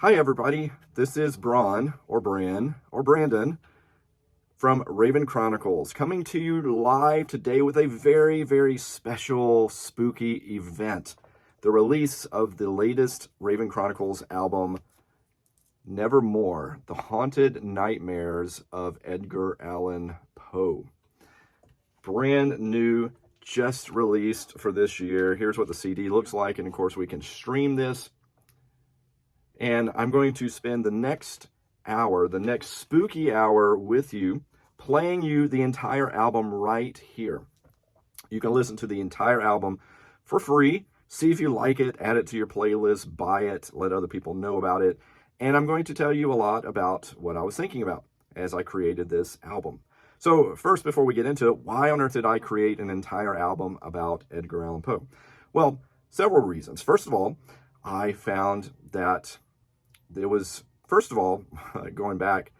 Hi, everybody. This is Bran, or Bran, or Brandon from Raven Chronicles, coming to you live today with a very, very special, spooky event. The release of the latest Raven Chronicles album, Nevermore, The Haunted Nightmares of Edgar Allan Poe. Brand new, just released for this year. Here's what the CD looks like, and of course we can stream this. And I'm going to spend the next hour, the next spooky hour with you, playing you the entire album right here. You can listen to the entire album for free. See if you like it, add it to your playlist, buy it, let other people know about it. And I'm going to tell you a lot about what I was thinking about as I created this album. So first, before we get into it, why on earth did I create an entire album about Edgar Allan Poe? Well, several reasons. First of all, I found that there was, first of all, going back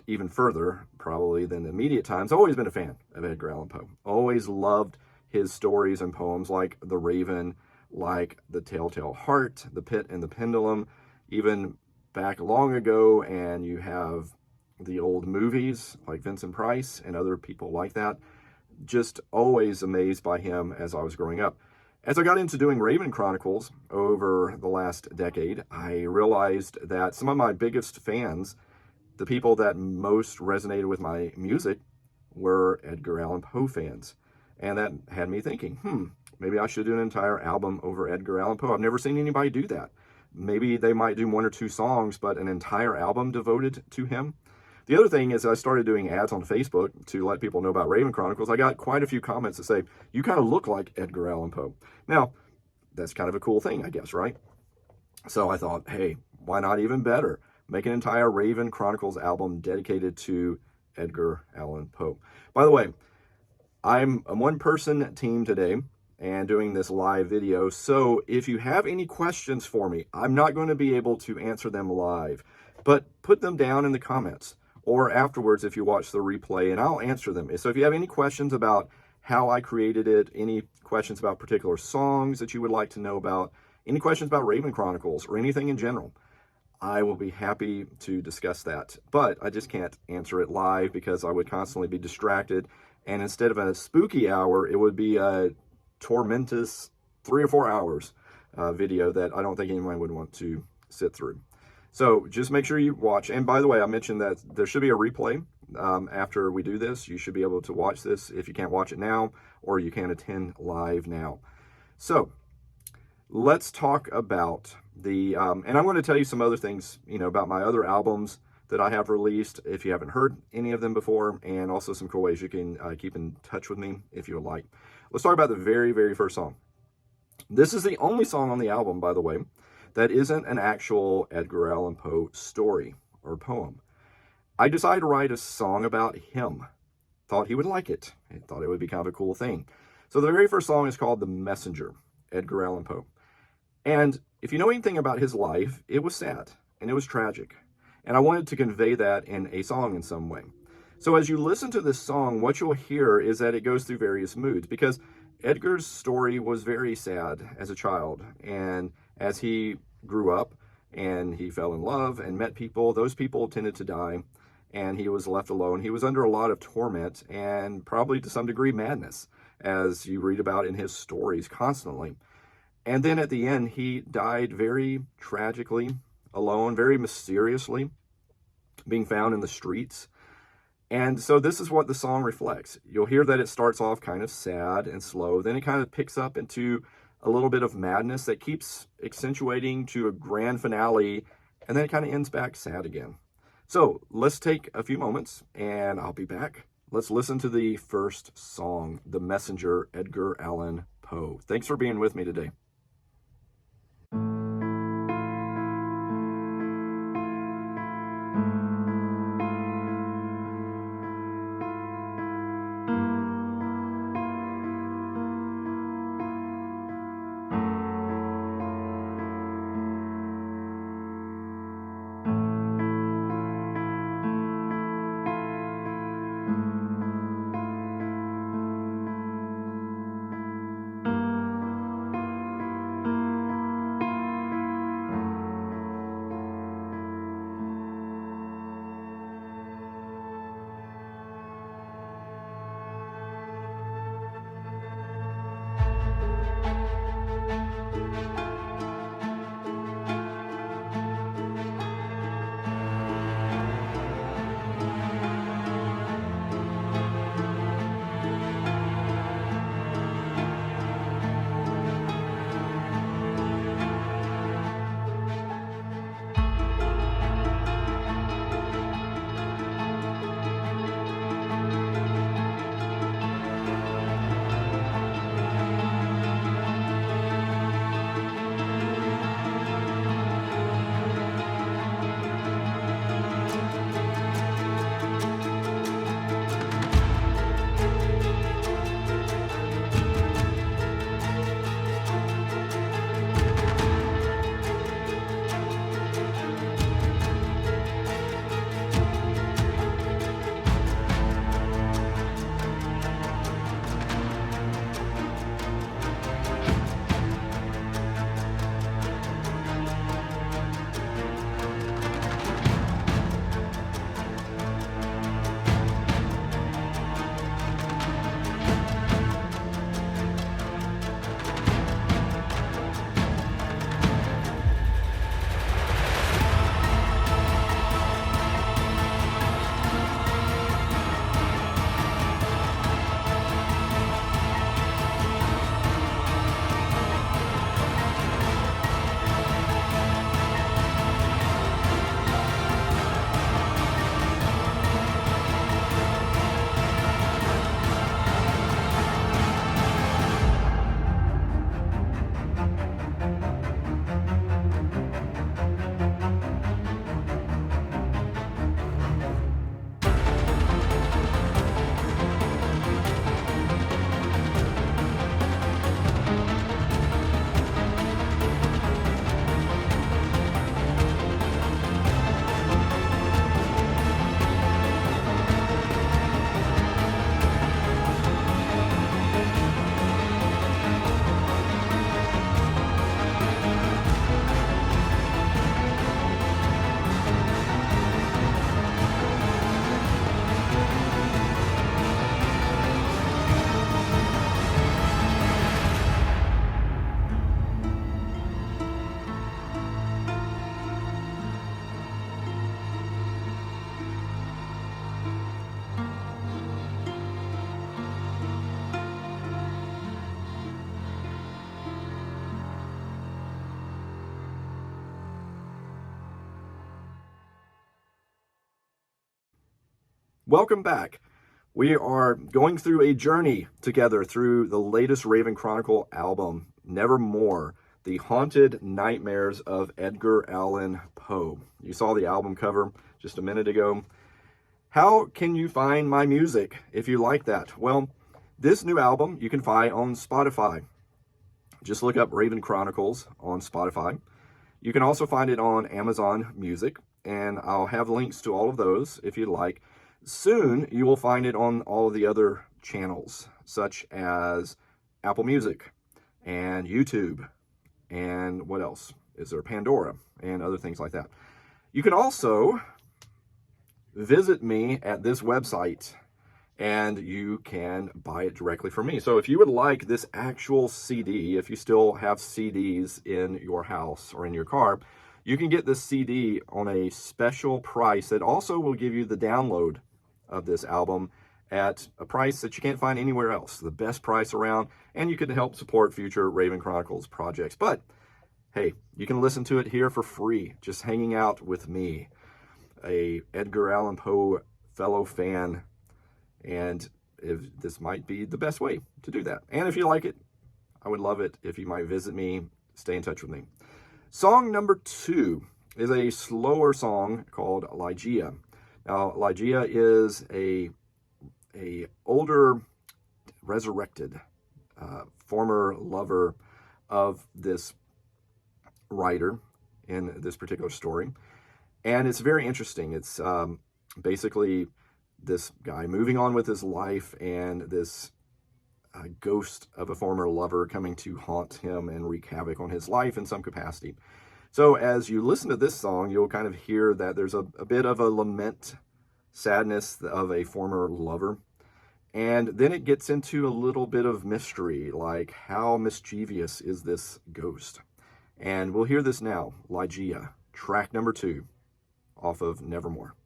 even further, probably than immediate times, I've always been a fan of Edgar Allan Poe. Always loved his stories and poems like The Raven, like The Telltale Heart, The Pit and the Pendulum, even back long ago, and you have the old movies like Vincent Price and other people like that. Just always amazed by him as I was growing up. As I got into doing Raven Chronicles over the last decade, I realized that some of my biggest fans, the people that most resonated with my music, were Edgar Allan Poe fans. And that had me thinking, maybe I should do an entire album over Edgar Allan Poe. I've never seen anybody do that. Maybe they might do one or two songs, but an entire album devoted to him. The other thing is I started doing ads on Facebook to let people know about Raven Chronicles. I got quite a few comments that say, you kind of look like Edgar Allan Poe. Now, that's kind of a cool thing, I guess, right? So I thought, hey, why not even better? Make an entire Raven Chronicles album dedicated to Edgar Allan Poe. By the way, I'm a one-person team today and doing this live video. So if you have any questions for me, I'm not going to be able to answer them live, but put them down in the comments or afterwards if you watch the replay, and I'll answer them. So if you have any questions about how I created it, any questions about particular songs that you would like to know about, any questions about Raven Chronicles or anything in general, I will be happy to discuss that. But I just can't answer it live because I would constantly be distracted. And instead of a spooky hour, it would be a tormentous 3 or 4 hours video that I don't think anyone would want to sit through. So just make sure you watch. And by the way, I mentioned that there should be a replay after we do this. You should be able to watch this if you can't watch it now, or you can attend live now. So let's talk about the, and I'm going to tell you some other things, about my other albums that I have released if you haven't heard any of them before, and also some cool ways you can keep in touch with me if you would like. Let's talk about the very, very first song. This is the only song on the album, by the way, that isn't an actual Edgar Allan Poe story or poem. I decided to write a song about him. Thought he would like it. I thought it would be kind of a cool thing. So the very first song is called The Messenger, Edgar Allan Poe. And if you know anything about his life, it was sad and it was tragic. And I wanted to convey that in a song in some way. So as you listen to this song, what you'll hear is that it goes through various moods, because Edgar's story was very sad as a child. And as he grew up and he fell in love and met people, those people tended to die and he was left alone. He was under a lot of torment and probably to some degree madness, as you read about in his stories constantly. And then at the end, he died very tragically, alone, very mysteriously, being found in the streets. And so this is what the song reflects. You'll hear that it starts off kind of sad and slow, then it kind of picks up into a little bit of madness that keeps accentuating to a grand finale, and then it kind of ends back sad again. So let's take a few moments, and I'll be back. Let's listen to the first song, The Messenger, Edgar Allan Poe. Thanks for being with me today. welcome back. We are going through a journey together through the latest Raven Chronicle album, Nevermore, The Haunted Nightmares of Edgar Allan Poe. You saw the album cover just a minute ago. How can you find my music if you like that? Well, this new album you can find on Spotify. Just look up Raven Chronicles on Spotify. You can also find it on Amazon Music, and I'll have links to all of those if you'd like. Soon, you will find it on all of the other channels, such as Apple Music and YouTube, and what else? Is there Pandora and other things like that. You can also visit me at this website, and you can buy it directly from me. So if you would like this actual CD, if you still have CDs in your house or in your car, you can get this CD on a special price that also will give you the download of this album at a price that you can't find anywhere else, the best price around, and you can help support future Raven Chronicles projects. But hey, you can listen to it here for free, just hanging out with me, a Edgar Allan Poe fellow fan, and this might be the best way to do that. And if you like it, I would love it if you might visit me, stay in touch with me. Song number 2 is a slower song called Ligeia. Now, Ligeia is a older, resurrected, former lover of this writer in this particular story. And it's very interesting. It's basically this guy moving on with his life, and this ghost of a former lover coming to haunt him and wreak havoc on his life in some capacity. So as you listen to this song, you'll kind of hear that there's a bit of a lament, sadness of a former lover. And then it gets into a little bit of mystery, like how mischievous is this ghost? And we'll hear this now, Ligeia, track number 2 off of Nevermore.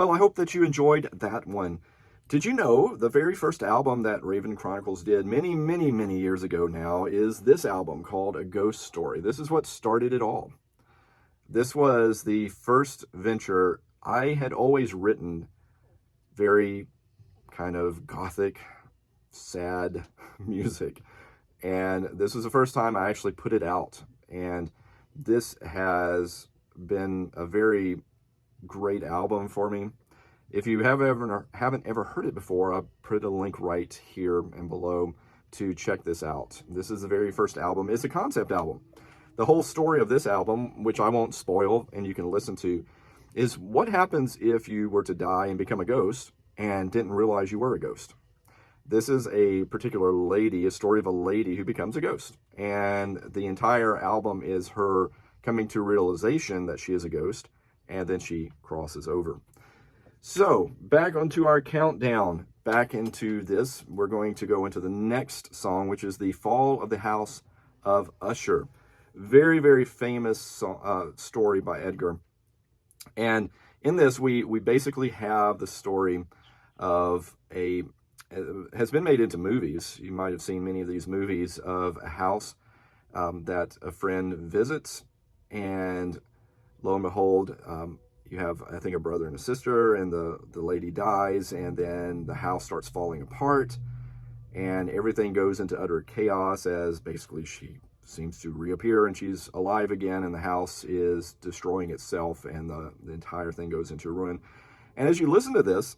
Well, I hope that you enjoyed that one. Did you know the very first album that Raven Chronicles did many, many, many years ago now is this album called A Ghost Story? This is what started it all. This was the first venture. I had always written very kind of gothic, sad music. And this was the first time I actually put it out. And this has been a very great album for me. If you haven't ever heard it before, I'll put a link right here and below to check this out. This is the very first album. It's a concept album. The whole story of this album, which I won't spoil and you can listen to, is what happens if you were to die and become a ghost and didn't realize you were a ghost. This is a particular lady, a story of a lady who becomes a ghost. And the entire album is her coming to realization that she is a ghost, and then she crosses over. So, back onto our countdown, back into this, we're going to go into the next song, which is The Fall of the House of Usher. Very, very famous story by Edgar. And in this, we basically have the story of it has been made into movies. You might have seen many of these movies of a house that a friend visits, and lo and behold, you have, I think, a brother and a sister, and the lady dies, and then the house starts falling apart, and everything goes into utter chaos as basically she seems to reappear and she's alive again, and the house is destroying itself, and the entire thing goes into ruin. And as you listen to this,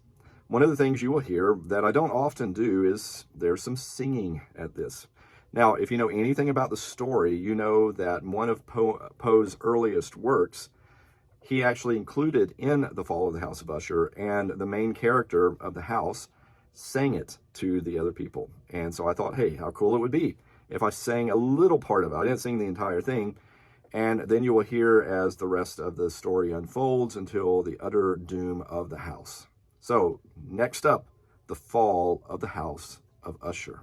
one of the things you will hear that I don't often do is there's some singing at this. Now, if you know anything about the story, you know that one of Poe's earliest works, he actually included in The Fall of the House of Usher, and the main character of the house sang it to the other people. And so I thought, hey, how cool it would be if I sang a little part of it. I didn't sing the entire thing. And then you will hear as the rest of the story unfolds until the utter doom of the house. So, next up, The Fall of the House of Usher.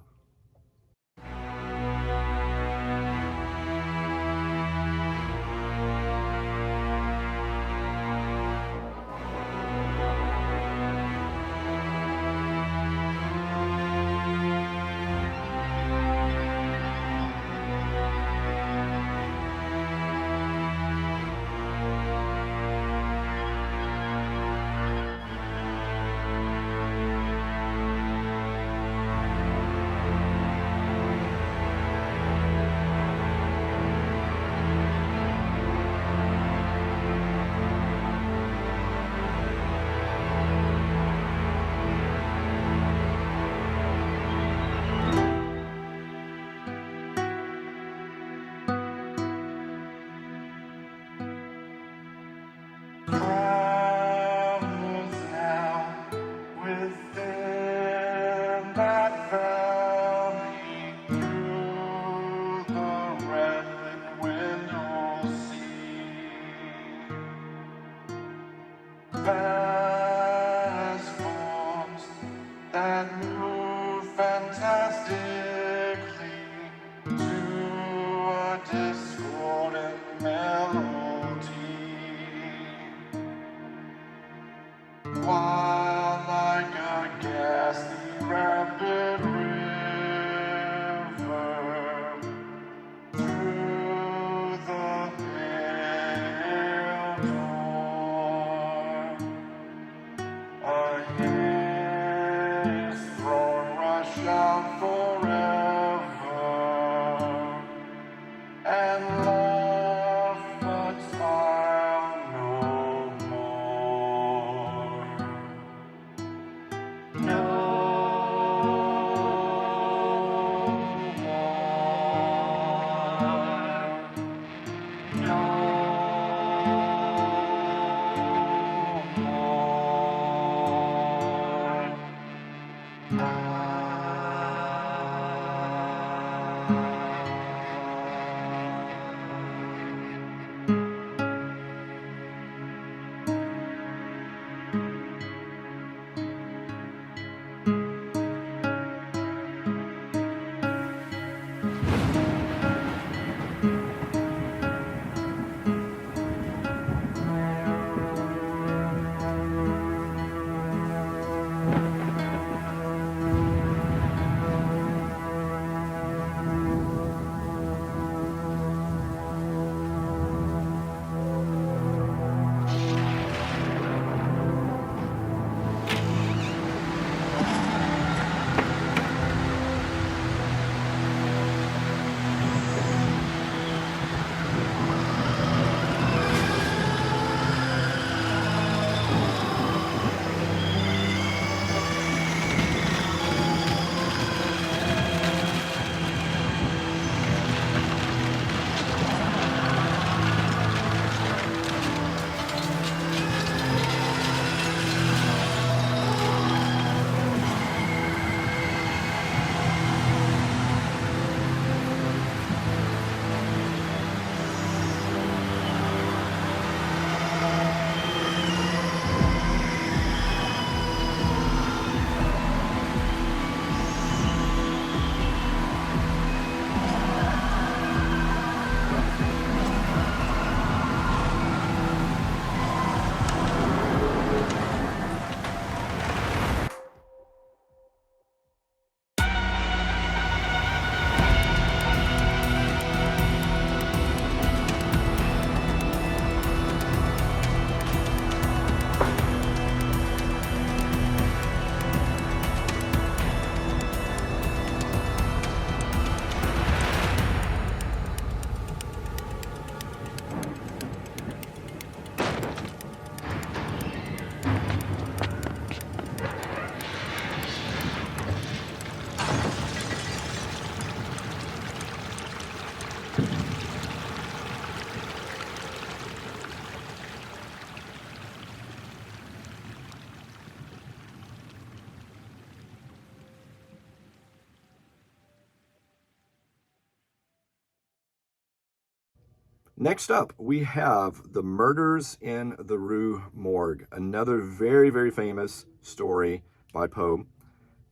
Next up, we have The Murders in the Rue Morgue, another very, very famous story by Poe,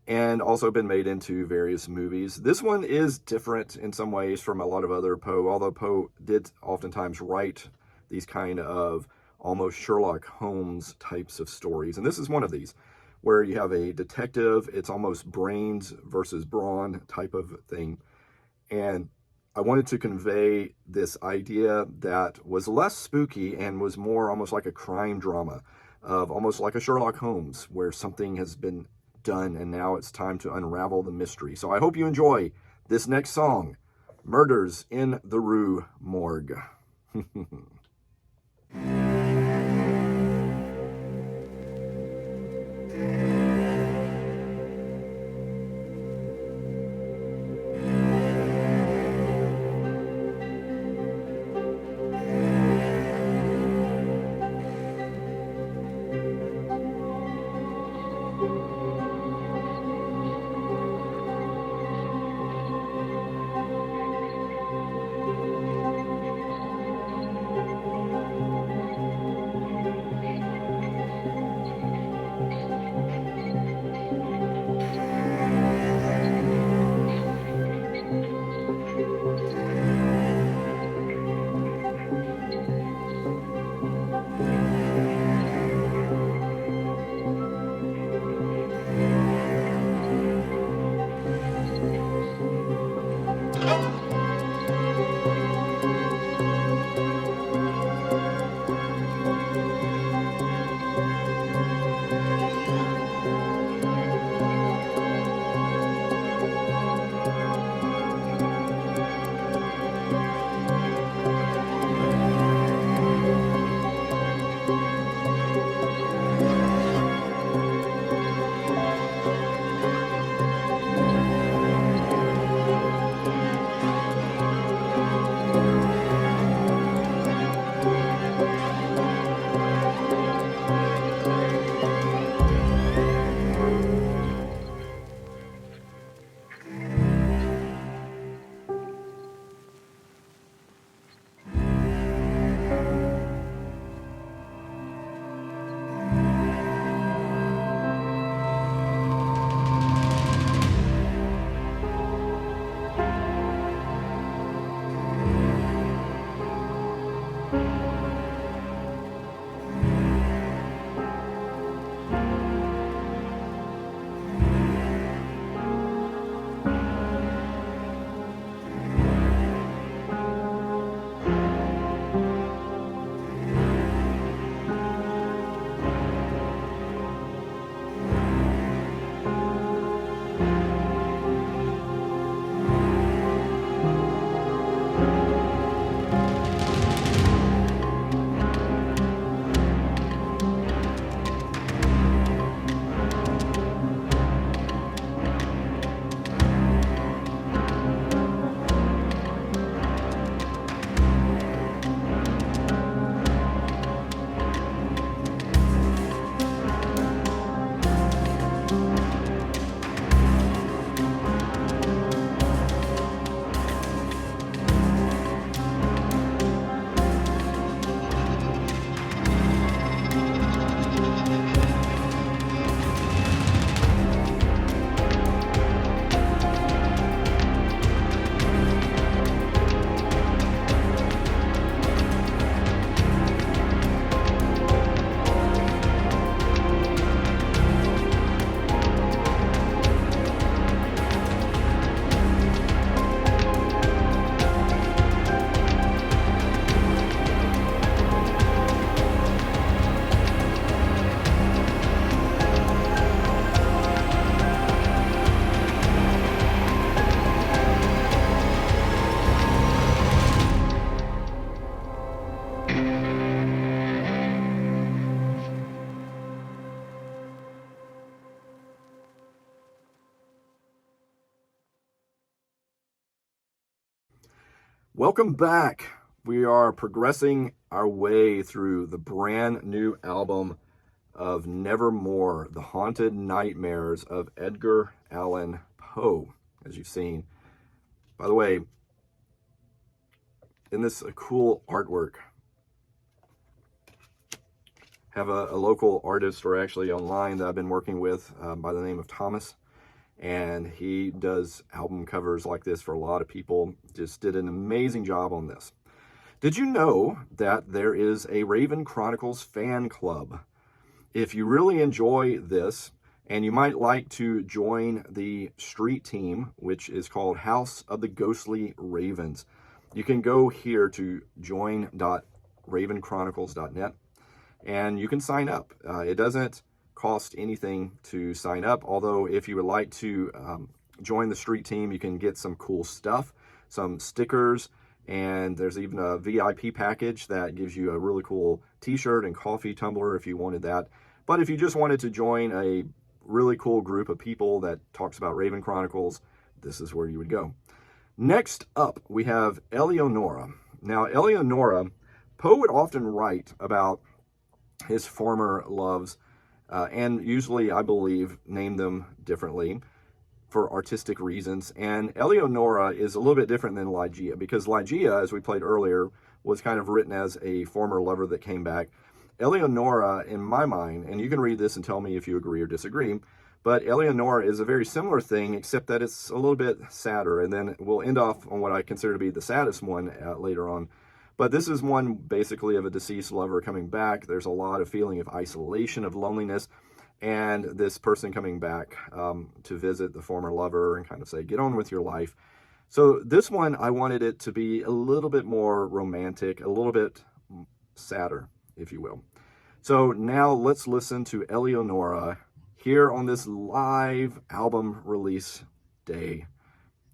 and also been made into various movies. This one is different in some ways from a lot of other Poe, although Poe did oftentimes write these kind of almost Sherlock Holmes types of stories. And this is one of these, where you have a detective, it's almost brains versus brawn type of thing. And I wanted to convey this idea that was less spooky and was more almost like a crime drama, of almost like a Sherlock Holmes, where something has been done and now it's time to unravel the mystery. So I hope you enjoy this next song, Murders in the Rue Morgue. Welcome back. We are progressing our way through the brand new album of Nevermore, The Haunted Nightmares of Edgar Allan Poe, as you've seen. By the way, Isn't this a cool artwork? Have a local artist, or actually online, that I've been working with by the name of Thomas. And he does album covers like this for a lot of people. Just did an amazing job on this. Did you know that there is a Raven Chronicles fan club? If you really enjoy this, and you might like to join the street team, which is called House of the Ghostly Ravens, you can go here to join.ravenchronicles.net, and you can sign up. It doesn't cost anything to sign up, although if you would like to join the street team, you can get some cool stuff, some stickers, and there's even a VIP package that gives you a really cool t-shirt and coffee tumbler if you wanted that. But if you just wanted to join a really cool group of people that talks about Raven Chronicles, this is where you would go. Next up, we have Eleonora. Now, Eleonora, Poe would often write about his former loves, and usually, I believe, name them differently for artistic reasons. And Eleonora is a little bit different than Ligeia, because Ligeia, as we played earlier, was kind of written as a former lover that came back. Eleonora, in my mind, and you can read this and tell me if you agree or disagree, but Eleonora is a very similar thing, except that it's a little bit sadder. And then we'll end off on what I consider to be the saddest one later on. But this is one basically of a deceased lover coming back. There's a lot of feeling of isolation, of loneliness, and this person coming back to visit the former lover and kind of say, get on with your life. So this one, I wanted it to be a little bit more romantic, a little bit sadder, if you will. So now let's listen to Eleonora here on this live album release day.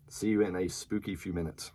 See you in a spooky few minutes.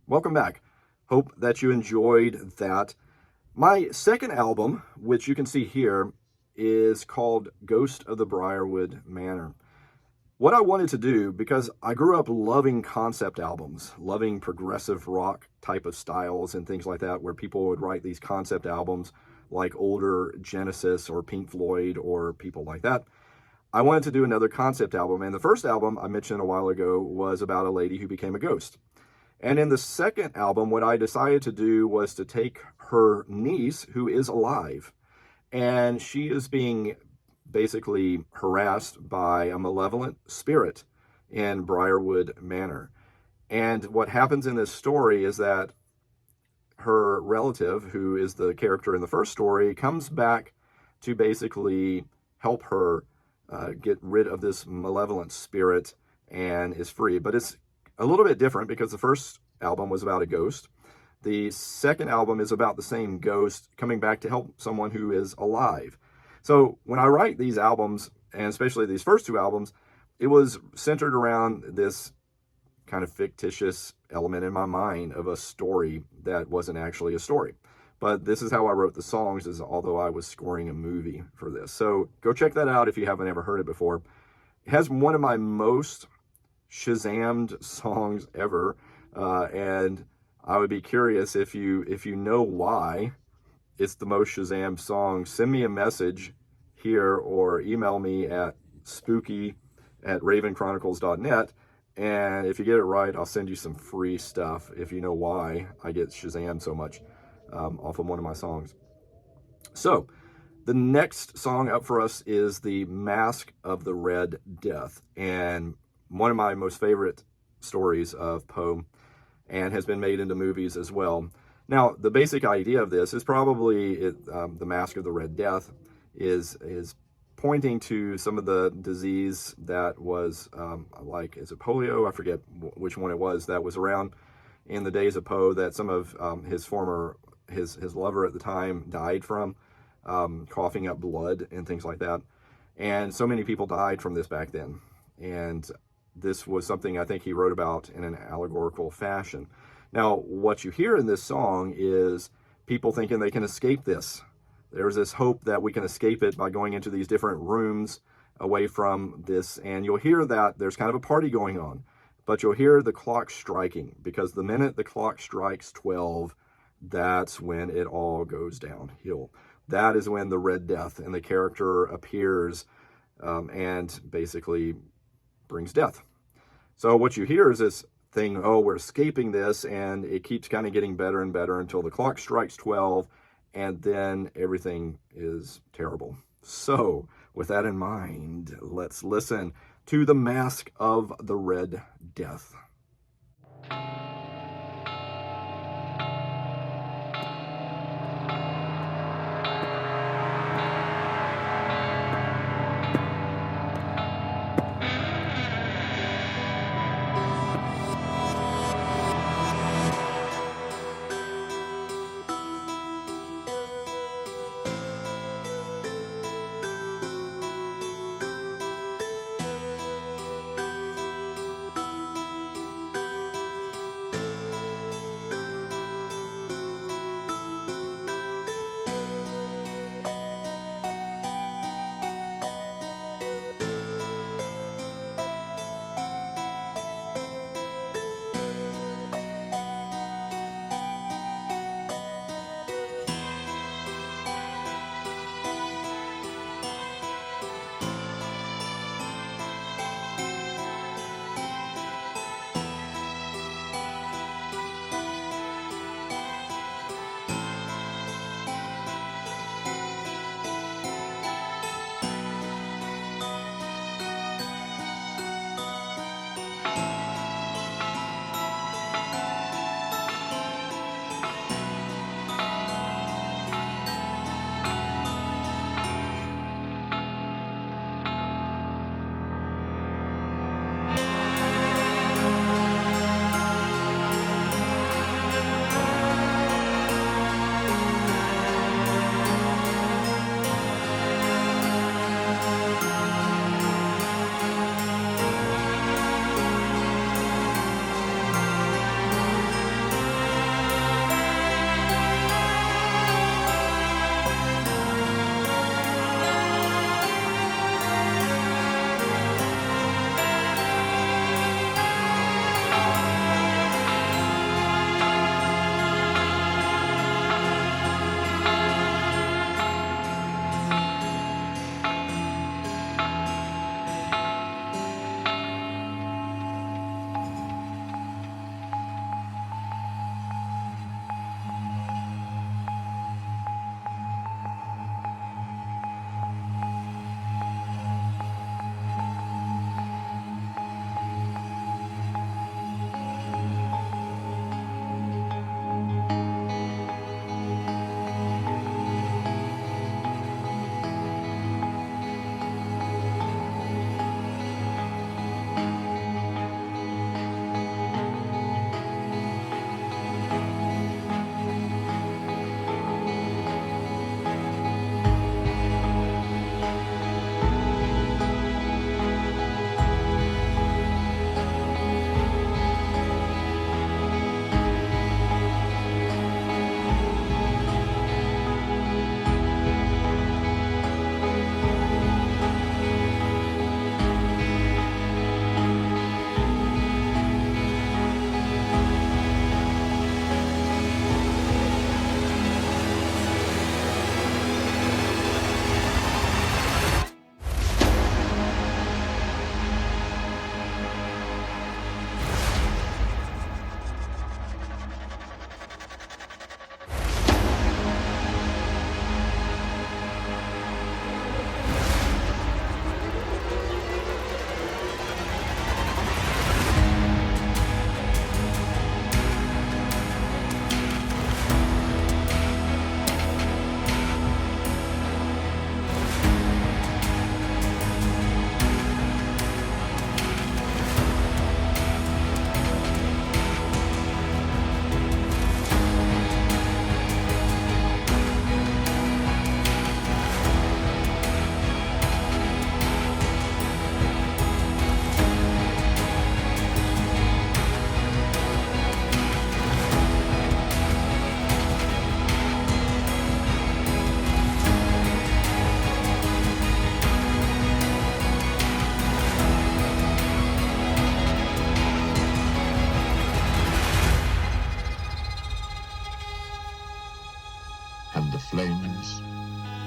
welcome back. Hope that you enjoyed that. My second album, which you can see here, is called Ghost of the Briarwood Manor. What I wanted to do, because I grew up loving concept albums, loving progressive rock type of styles and things like that, where people would write these concept albums like older Genesis or Pink Floyd or people like that. I wanted to do another concept album, and the first album I mentioned a while ago was about a lady who became a ghost. And in the second album, what I decided to do was to take her niece, who is alive, and she is being basically harassed by a malevolent spirit in Briarwood Manor. And what happens in this story is that her relative, who is the character in the first story, comes back to basically help her get rid of this malevolent spirit and is free. But it's a little bit different because the first album was about a ghost. The second album is about the same ghost coming back to help someone who is alive. So when I write these albums, and especially these first two albums, it was centered around this kind of fictitious element in my mind of a story that wasn't actually a story. But this is how I wrote the songs, is although I was scoring a movie for this. So go check that out if you haven't ever heard it before. It has one of my most Shazammed songs ever, and I would be curious if you know why it's the most Shazammed song. Send me a message here or email me at spooky@ravenchronicles.net. And if you get it right, I'll send you some free stuff if you know why I get Shazam so much off of one of my songs. So the next song up for us is The Mask of the Red Death. And one of my most favorite stories of Poe, and has been made into movies as well. Now, the basic idea of this is probably The Mask of the Red Death is pointing to some of the disease that was is it polio? I forget which one it was that was around in the days of Poe that some of his lover at the time died from, coughing up blood and things like that. And so many people died from this back then. And this was something I think he wrote about in an allegorical fashion. Now, what you hear in this song is people thinking they can escape this. There's this hope that we can escape it by going into these different rooms away from this. And you'll hear that there's kind of a party going on, but you'll hear the clock striking, because the minute the clock strikes 12, that's when it all goes downhill. That is when the Red Death and the character appears and basically brings death. So what you hear is this thing, oh, we're escaping this, and it keeps kind of getting better and better until the clock strikes 12, and then everything is terrible. So with that in mind, let's listen to The Mask of the Red Death.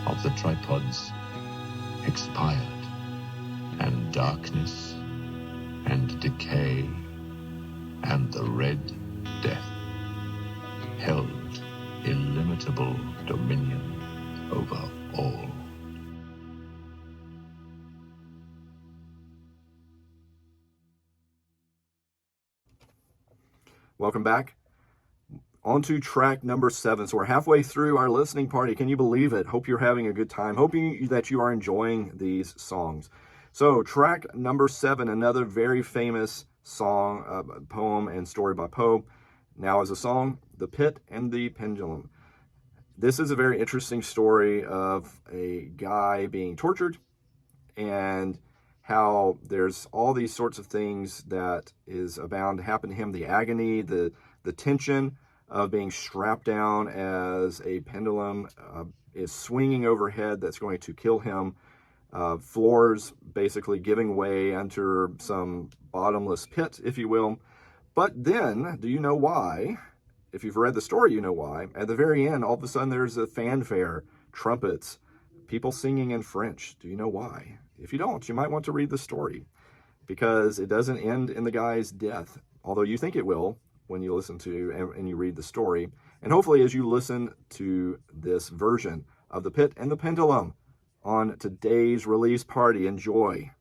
of the tripods expired, and darkness and decay and the Red Death held illimitable dominion over all. Welcome back. On to track number 7. So we're halfway through our listening party. Can you believe it? Hope you're having a good time. Hoping that you are enjoying these songs. So track number 7, another very famous song, poem and story by Poe. Now as a song, The Pit and the Pendulum. This is a very interesting story of a guy being tortured and how there's all these sorts of things that is bound to happen to him. The agony, the tension of being strapped down as a pendulum is swinging overhead that's going to kill him. Floors basically giving way under some bottomless pit, if you will. But then, do you know why? If you've read the story, you know why. At the very end, all of a sudden there's a fanfare, trumpets, people singing in French. Do you know why? If you don't, you might want to read the story, because it doesn't end in the guy's death, although you think it will when you listen to and you read the story. And hopefully as you listen to this version of The Pit and the Pendulum on today's release party, enjoy.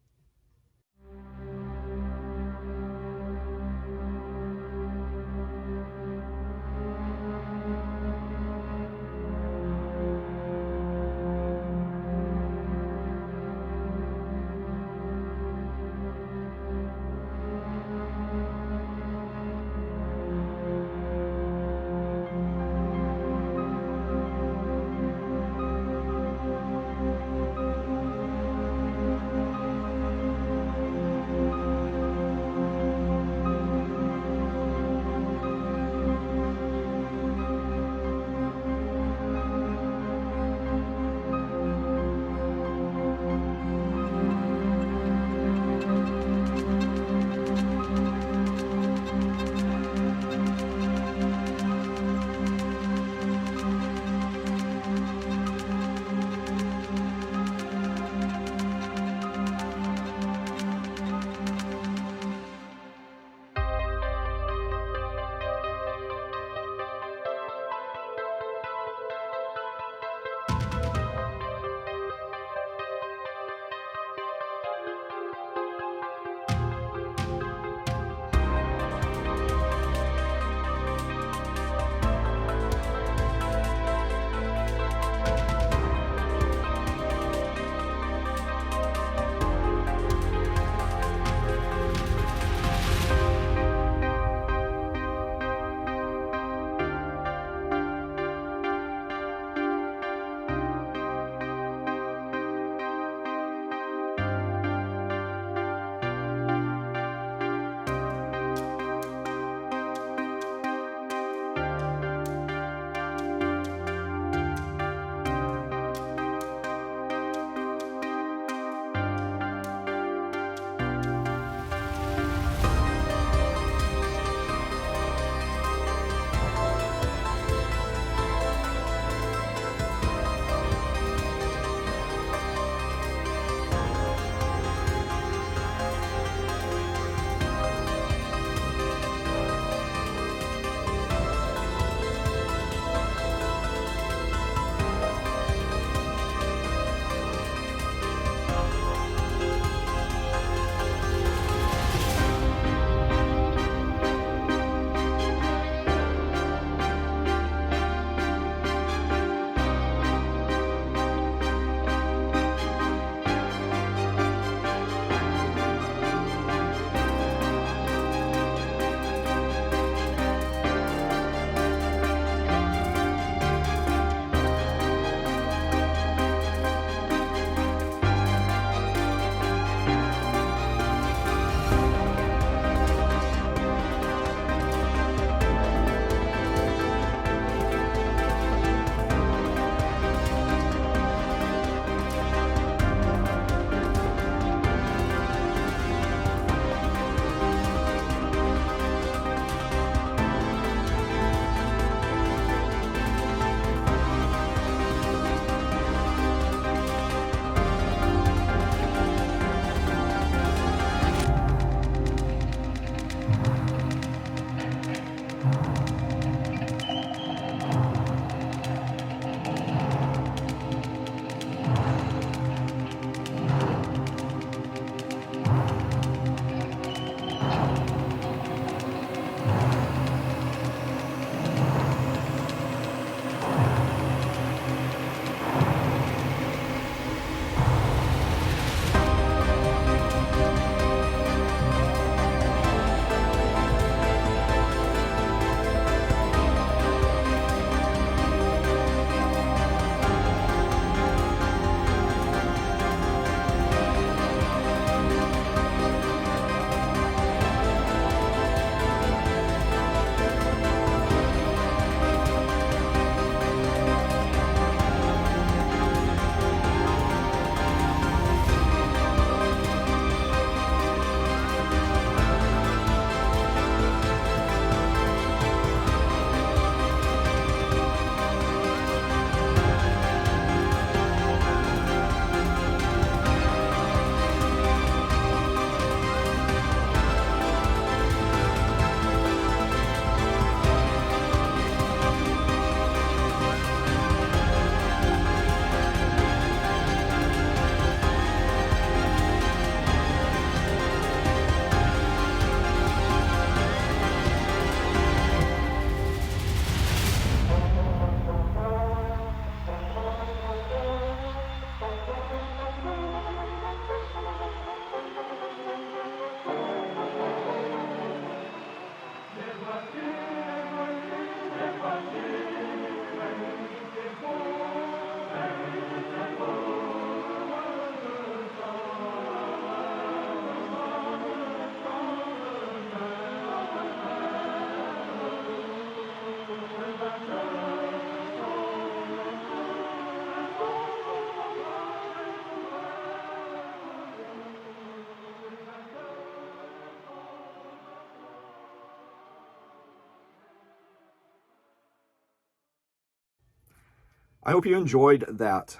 I hope you enjoyed that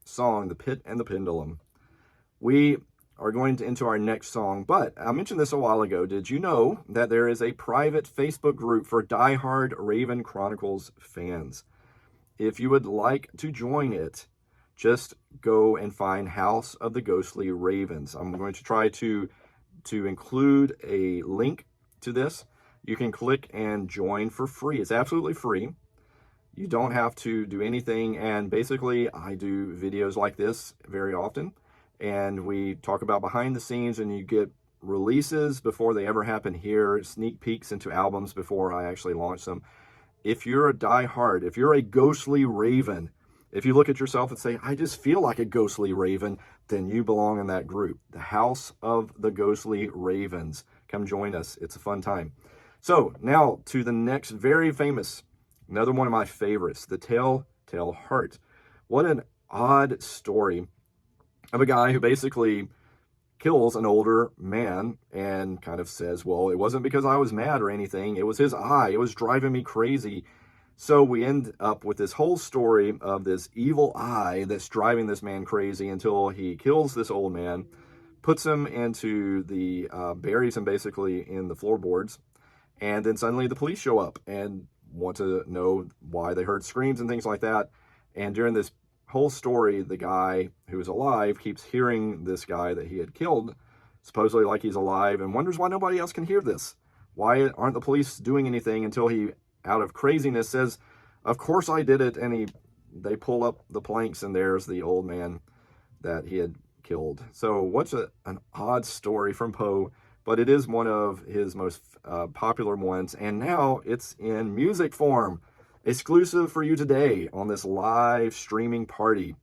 song, The Pit and the Pendulum. We are going to into our next song, but I mentioned this a while ago. Did you know that there is a private Facebook group for diehard Raven Chronicles fans? If you would like to join it, just go and find House of the Ghostly Ravens. I'm going to try to include a link to this. You can click and join for free. It's absolutely free. You don't have to do anything, and basically I do videos like this very often, and we talk about behind the scenes, and you get releases before they ever happen here, sneak peeks into albums before I actually launch them. If you're a diehard, if you're a ghostly raven, if you look at yourself and say, I just feel like a ghostly raven, then you belong in that group, the House of the Ghostly Ravens. Come join us. It's a fun time. So now to the next very famous, another one of my favorites, The Telltale Heart. What an odd story of a guy who basically kills an older man and kind of says, well, it wasn't because I was mad or anything. It was his eye. It was driving me crazy. So we end up with this whole story of this evil eye that's driving this man crazy until he kills this old man, puts him into the, buries him basically in the floorboards. And then suddenly the police show up and want to know why they heard screams and things like that. And during this whole story, the guy who is alive keeps hearing this guy that he had killed, supposedly like he's alive, and wonders why nobody else can hear this. Why aren't the police doing anything? Until he, out of craziness, says, of course I did it. And they pull up the planks, and there's the old man that he had killed. So what's an odd story from Poe, but it is one of his most popular ones, and now it's in music form, exclusive for you today on this live streaming party.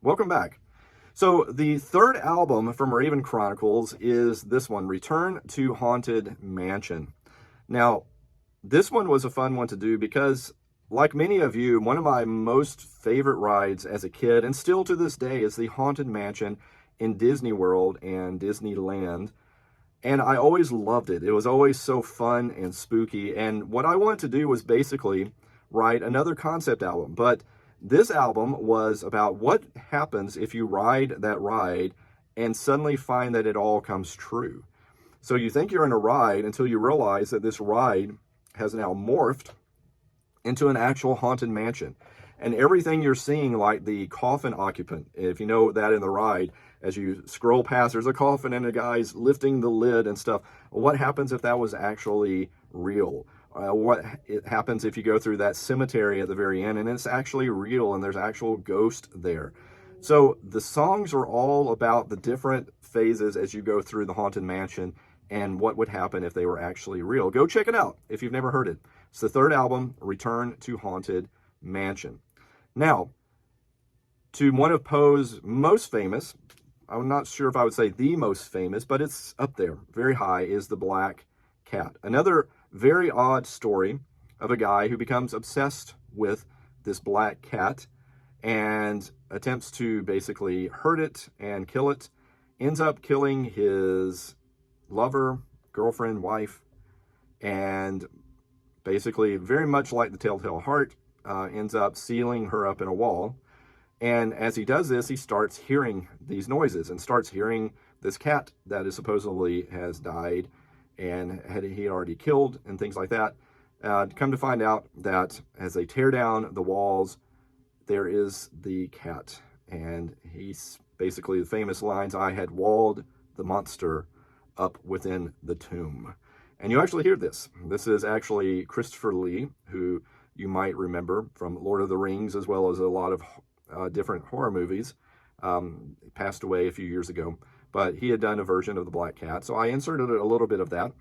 Welcome back. So the third album from Raven Chronicles is this one, Return to Haunted Mansion. Now, this one was a fun one to do because, like many of you, one of my most favorite rides as a kid, and still to this day, is the Haunted Mansion in Disney World and Disneyland. And I always loved it. It was always so fun and spooky. And what I wanted to do was basically write another concept album. But this album was about what happens if you ride that ride and suddenly find that it all comes true. So you think you're in a ride until you realize that this ride has now morphed into an actual haunted mansion. And everything you're seeing, like the coffin occupant, if you know that in the ride, as you scroll past, there's a coffin and a guy's lifting the lid and stuff. What happens if that was actually real? What happens if you go through that cemetery at the very end and it's actually real and there's actual ghost there? So the songs are all about the different phases as you go through the haunted mansion and what would happen if they were actually real. Go check it out if you've never heard it. It's the third album, Return to Haunted Mansion. Now, to one of Poe's most famous, I'm not sure if I would say the most famous, but it's up there, very high, is The Black Cat. Another very odd story of a guy who becomes obsessed with this black cat and attempts to basically hurt it and kill it, ends up killing his lover, girlfriend, wife, and basically, very much like the Telltale Heart, ends up sealing her up in a wall. And as he does this, he starts hearing these noises and starts hearing this cat that is supposedly has died and he had already killed and things like that. Come to find out that as they tear down the walls, there is the cat. And he's basically the famous lines, "I had walled the monster up within the tomb." And you actually hear this. This is actually Christopher Lee, who you might remember from Lord of the Rings, as well as a lot of different horror movies. Passed away a few years ago, but he had done a version of The Black Cat. So I inserted a little bit of that.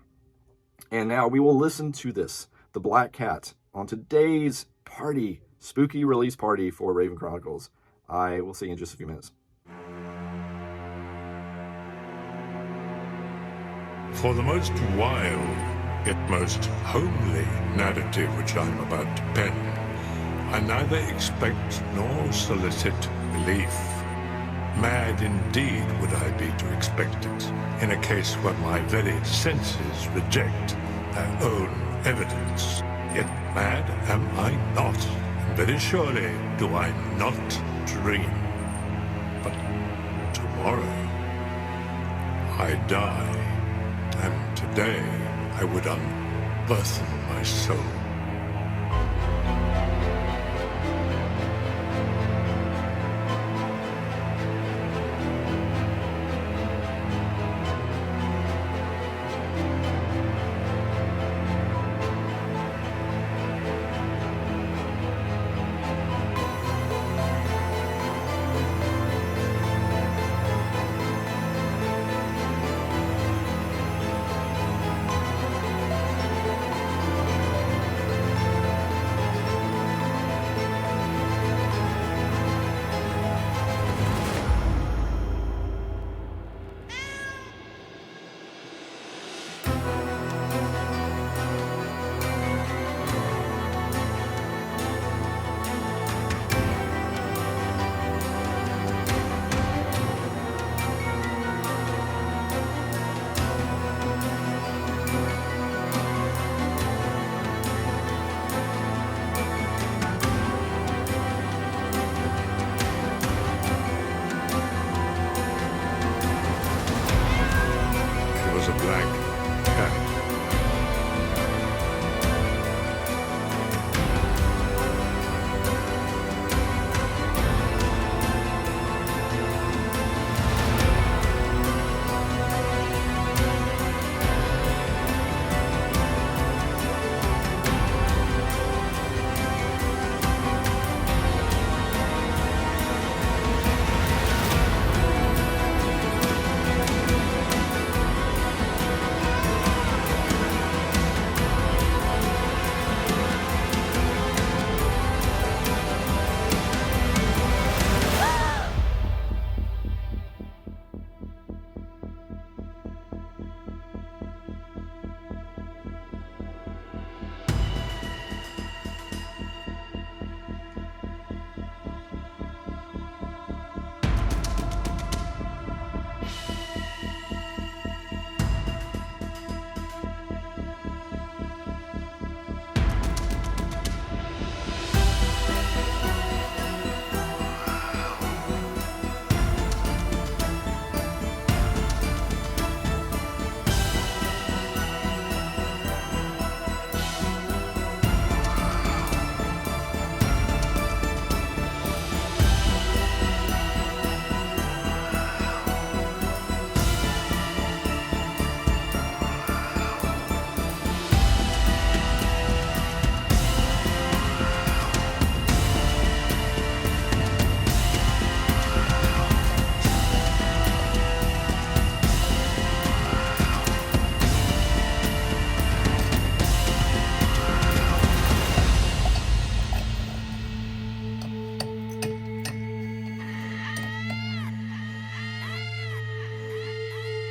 And now we will listen to this, The Black Cat, on today's party, spooky release party for Raven Chronicles. I will see you in just a few minutes. For the most wild, yet most homely narrative which I am about to pen, I neither expect nor solicit belief. Mad indeed would I be to expect it, in a case where my very senses reject their own evidence. Yet mad am I not, and very surely do I not dream. But tomorrow I die. And today I would unburthen my soul.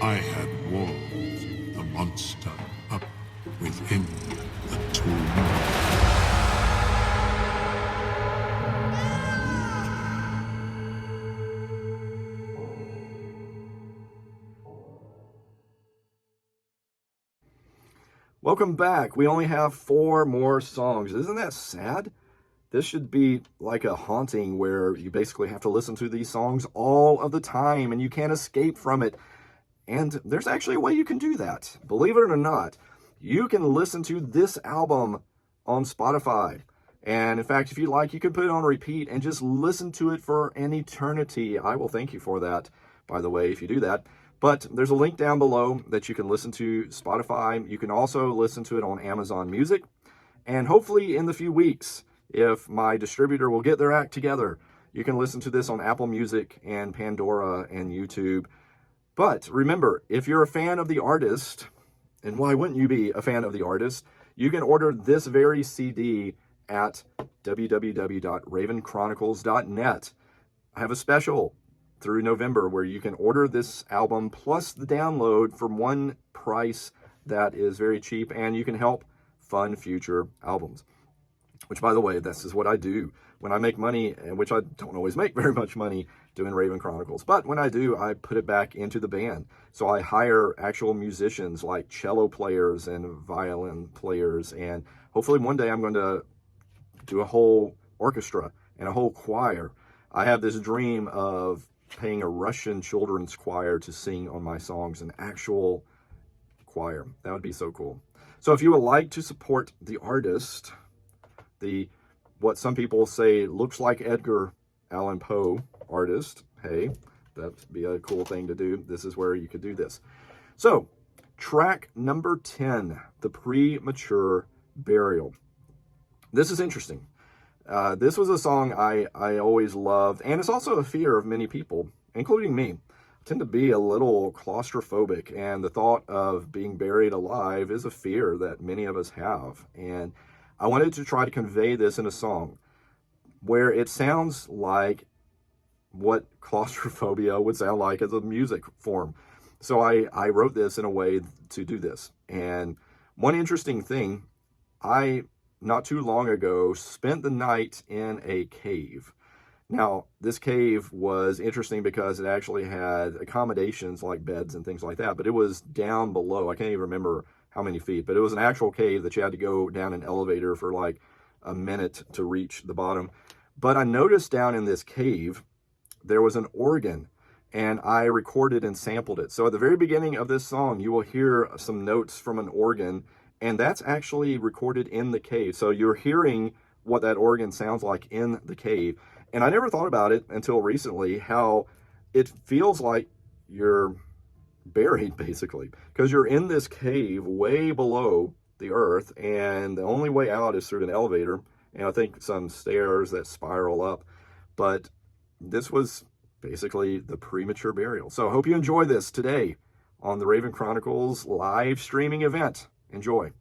I had walled the monster up within the tomb. Welcome back. We only have 4 more songs. Isn't that sad? This should be like a haunting where you basically have to listen to these songs all of the time and you can't escape from it. And there's actually a way you can do that. Believe it or not, you can listen to this album on Spotify. And in fact, if you like, you can put it on repeat and just listen to it for an eternity. I will thank you for that, by the way, if you do that. But there's a link down below that you can listen to Spotify. You can also listen to it on Amazon Music. And hopefully in the few weeks, if my distributor will get their act together, you can listen to this on Apple Music and Pandora and YouTube. But remember, if you're a fan of the artist, and why wouldn't you be a fan of the artist, you can order this very CD at www.ravenchronicles.net. I have a special through November where you can order this album plus the download for one price that is very cheap, and you can help fund future albums. Which, by the way, this is what I do when I make money, and which I don't always make very much money doing Raven Chronicles. But when I do, I put it back into the band. So I hire actual musicians like cello players and violin players. And hopefully one day I'm going to do a whole orchestra and a whole choir. I have this dream of paying a Russian children's choir to sing on my songs, an actual choir. That would be so cool. So if you would like to support the artist, what some people say looks like Edgar Allan Poe artist, hey, that'd be a cool thing to do. This is where you could do this. So, track number 10, The Premature Burial. This is interesting. This was a song I always loved, and it's also a fear of many people, including me. I tend to be a little claustrophobic, and the thought of being buried alive is a fear that many of us have. And I wanted to try to convey this in a song where it sounds like what claustrophobia would sound like as a music form. So I wrote this in a way to do this. And one interesting thing, I, not too long ago, spent the night in a cave. Now, this cave was interesting because it actually had accommodations like beds and things like that, but it was down below. I can't even remember how many feet, but it was an actual cave that you had to go down an elevator for like a minute to reach the bottom. But I noticed down in this cave, there was an organ, and I recorded and sampled it. So at the very beginning of this song, you will hear some notes from an organ, and that's actually recorded in the cave. So you're hearing what that organ sounds like in the cave. And I never thought about it until recently, how it feels like you're buried, basically, because you're in this cave way below the earth, and the only way out is through an elevator, and I think some stairs that spiral up. But this was basically the premature burial. So I hope you enjoy this today on the Raven Chronicles live streaming event. Enjoy.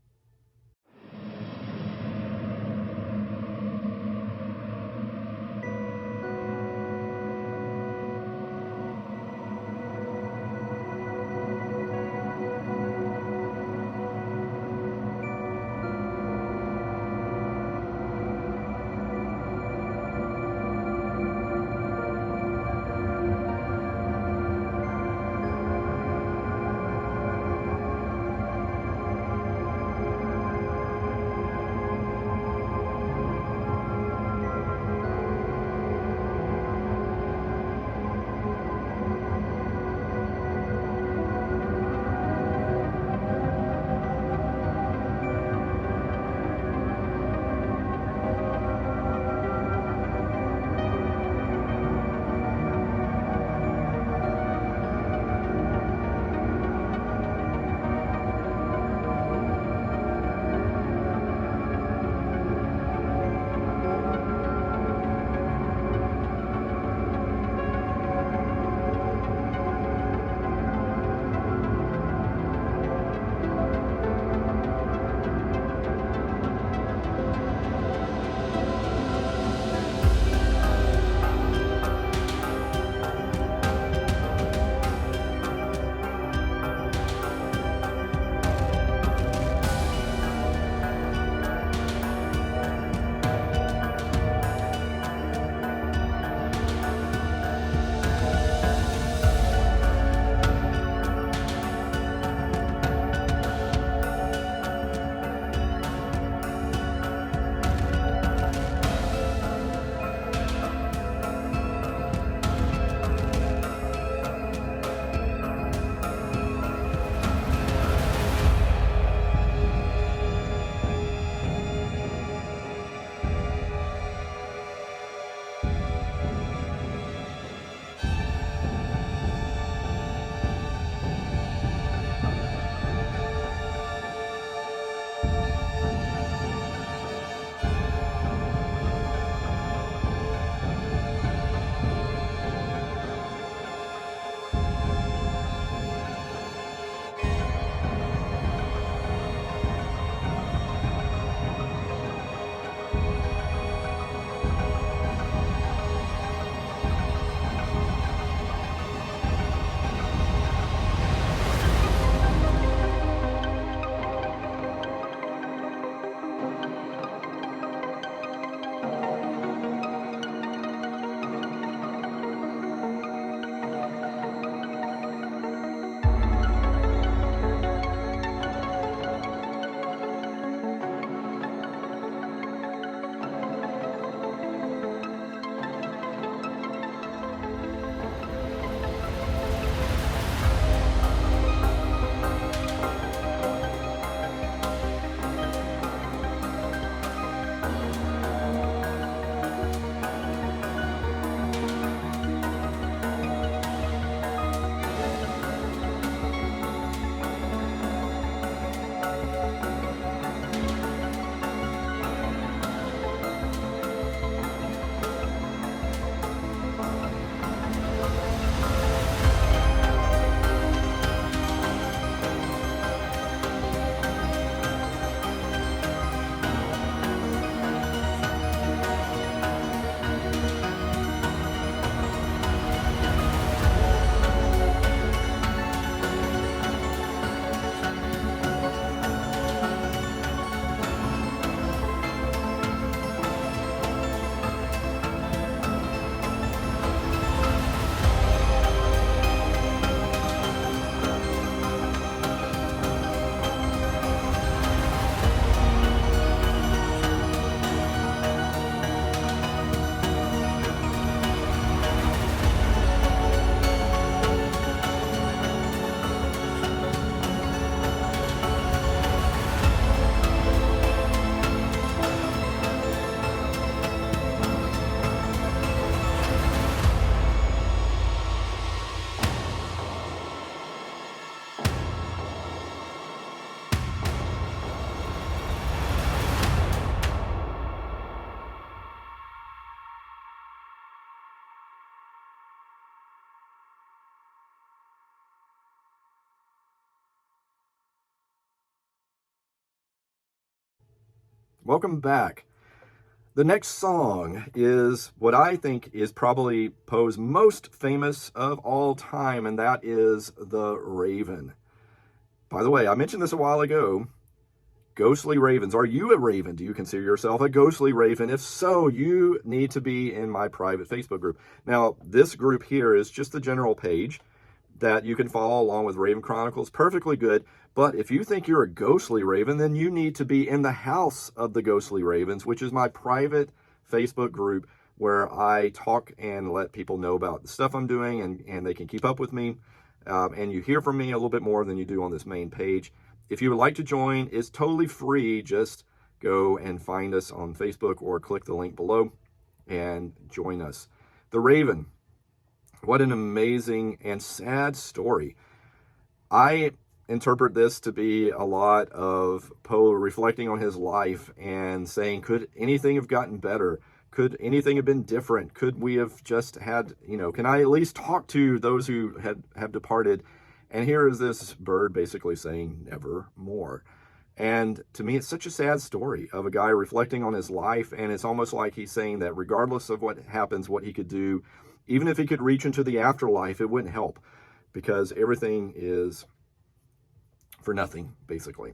Welcome back. The next song is what I think is probably Poe's most famous of all time, and that is The Raven. By the way, I mentioned this a while ago. Ghostly ravens. Are you a raven? Do you consider yourself a ghostly raven? If so, you need to be in my private Facebook group. Now, this group here is just the general page that you can follow along with Raven Chronicles. Perfectly good. But if you think you're a ghostly raven, then you need to be in the house of the ghostly ravens, which is my private Facebook group where I talk and let people know about the stuff I'm doing, and they can keep up with me. And you hear from me a little bit more than you do on this main page. If you would like to join, it's totally free. Just go and find us on Facebook or click the link below and join us. The Raven. What an amazing and sad story. I interpret this to be a lot of Poe reflecting on his life and saying, could anything have gotten better? Could anything have been different? Could we have just had, can I at least talk to those who have departed? And here is this bird basically saying, nevermore. And to me, it's such a sad story of a guy reflecting on his life. And it's almost like he's saying that regardless of what happens, what he could do, even if he could reach into the afterlife, it wouldn't help because everything is for nothing, basically.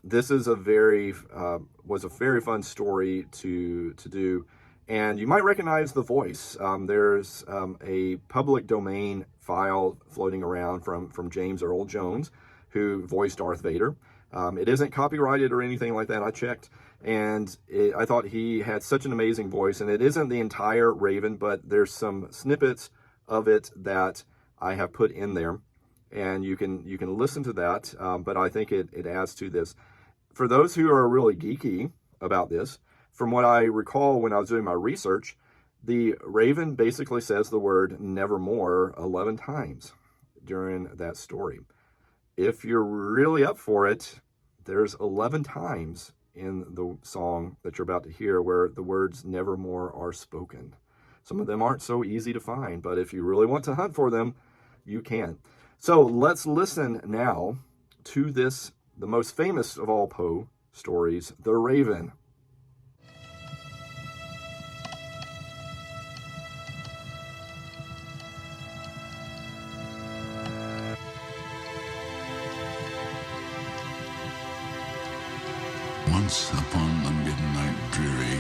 This is was a very fun story to do. And you might recognize the voice. There's a public domain file floating around from James Earl Jones, who voiced Darth Vader. It isn't copyrighted or anything like that. I checked, and I thought he had such an amazing voice. And it isn't the entire Raven, but there's some snippets of it that I have put in there, and you can listen to that. But I think it adds to this. For those who are really geeky about this, from what I recall when I was doing my research, the Raven basically says the word nevermore 11 times during that story. If you're really up for it, there's 11 times in the song that you're about to hear where the words nevermore are spoken. Some of them aren't so easy to find, but if you really want to hunt for them, you can. So let's listen now to this, the most famous of all Poe stories, The Raven. Once upon a midnight dreary,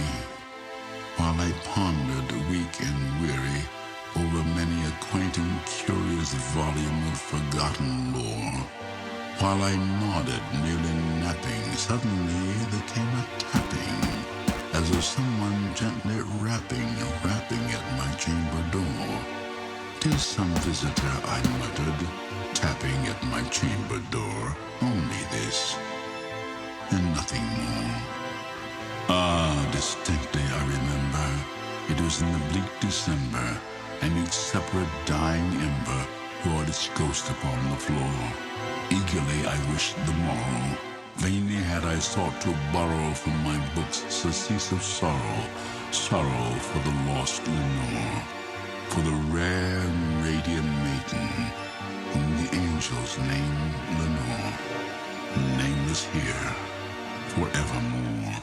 while I pondered weak and weary over many a quaint and curious volume of forgotten lore, while I nodded, nearly napping, suddenly there came a tapping, as of someone gently rapping at my chamber door. "'Tis some visitor," I muttered, tapping at my chamber door. "Only this, and nothing more." Ah, distinctly I remember, it was in the bleak December, and each separate dying ember poured its ghost upon the floor. Eagerly I wished the morrow, vainly had I sought to borrow from my books surcease of sorrow, sorrow for the lost Lenore, for the rare and radiant maiden, whom the angels name Lenore, nameless here forevermore.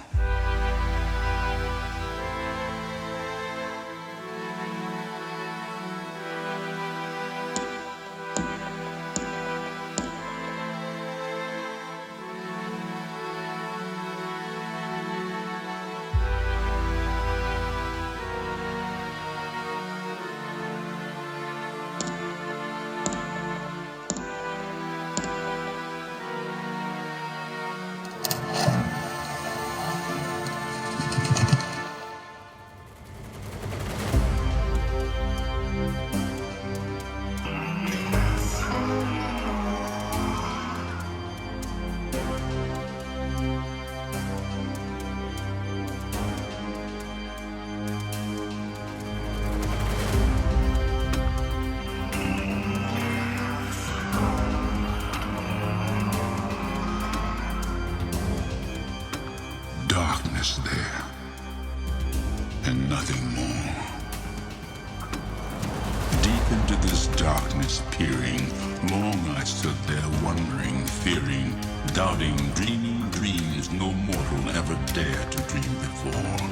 Off into this darkness peering, long I stood there wondering, fearing, doubting, dreaming dreams no mortal ever dared to dream before.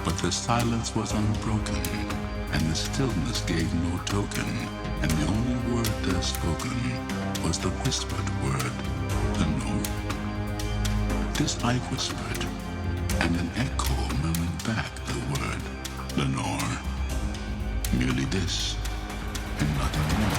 But the silence was unbroken, and the stillness gave no token, and the only word there spoken was the whispered word, Lenore. This I whispered, and an echo murmured back the word, Lenore. Merely this, and nothing more.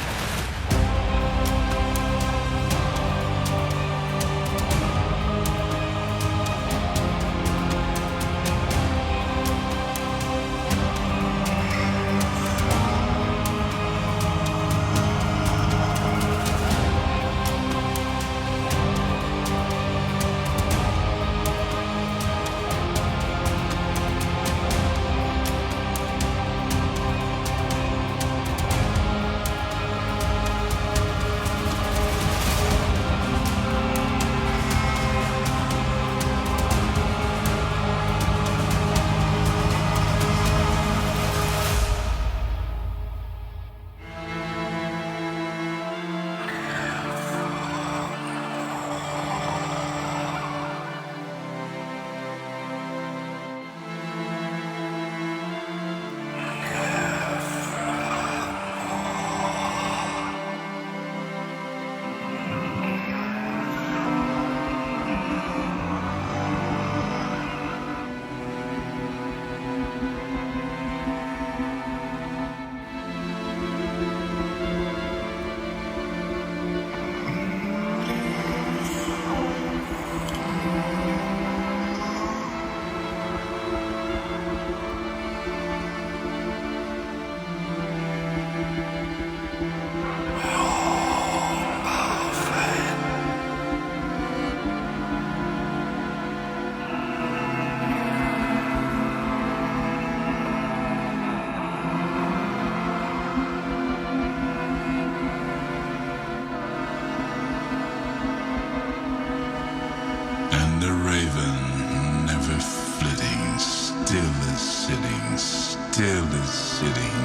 Still is sitting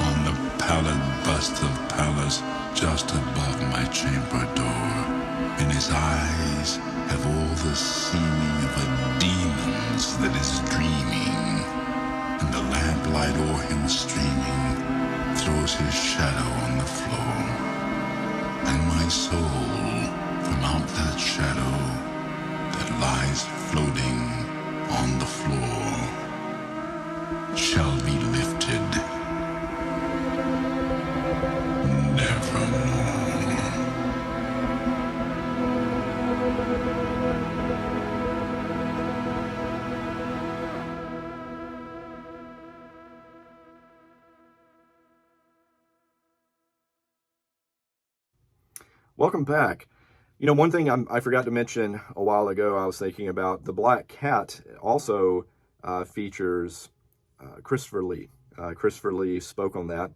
on the pallid bust of Pallas just above my chamber door. In his eyes have all the seeming of a demon's that is dreaming, and the lamplight o'er him streaming throws his shadow on the floor. And my soul from out that shadow that lies floating on the floor shall be lifted nevermore. Welcome back. You know, one thing I forgot to mention a while ago, I was thinking about the Black Cat also features Christopher Lee. Christopher Lee spoke on that.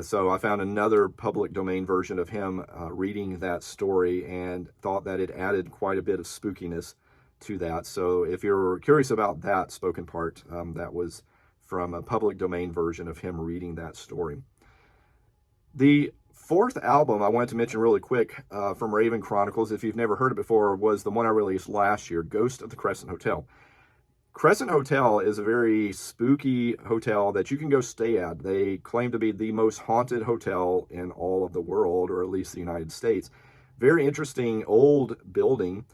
So I found another public domain version of him reading that story and thought that it added quite a bit of spookiness to that. So if you're curious about that spoken part, that was from a public domain version of him reading that story. The fourth album I wanted to mention really quick from Raven Chronicles, if you've never heard it before, was the one I released last year, Ghost of the Crescent Hotel. Crescent Hotel is a very spooky hotel that you can go stay at. They claim to be the most haunted hotel in all of the world, or at least the United States. Very interesting old building,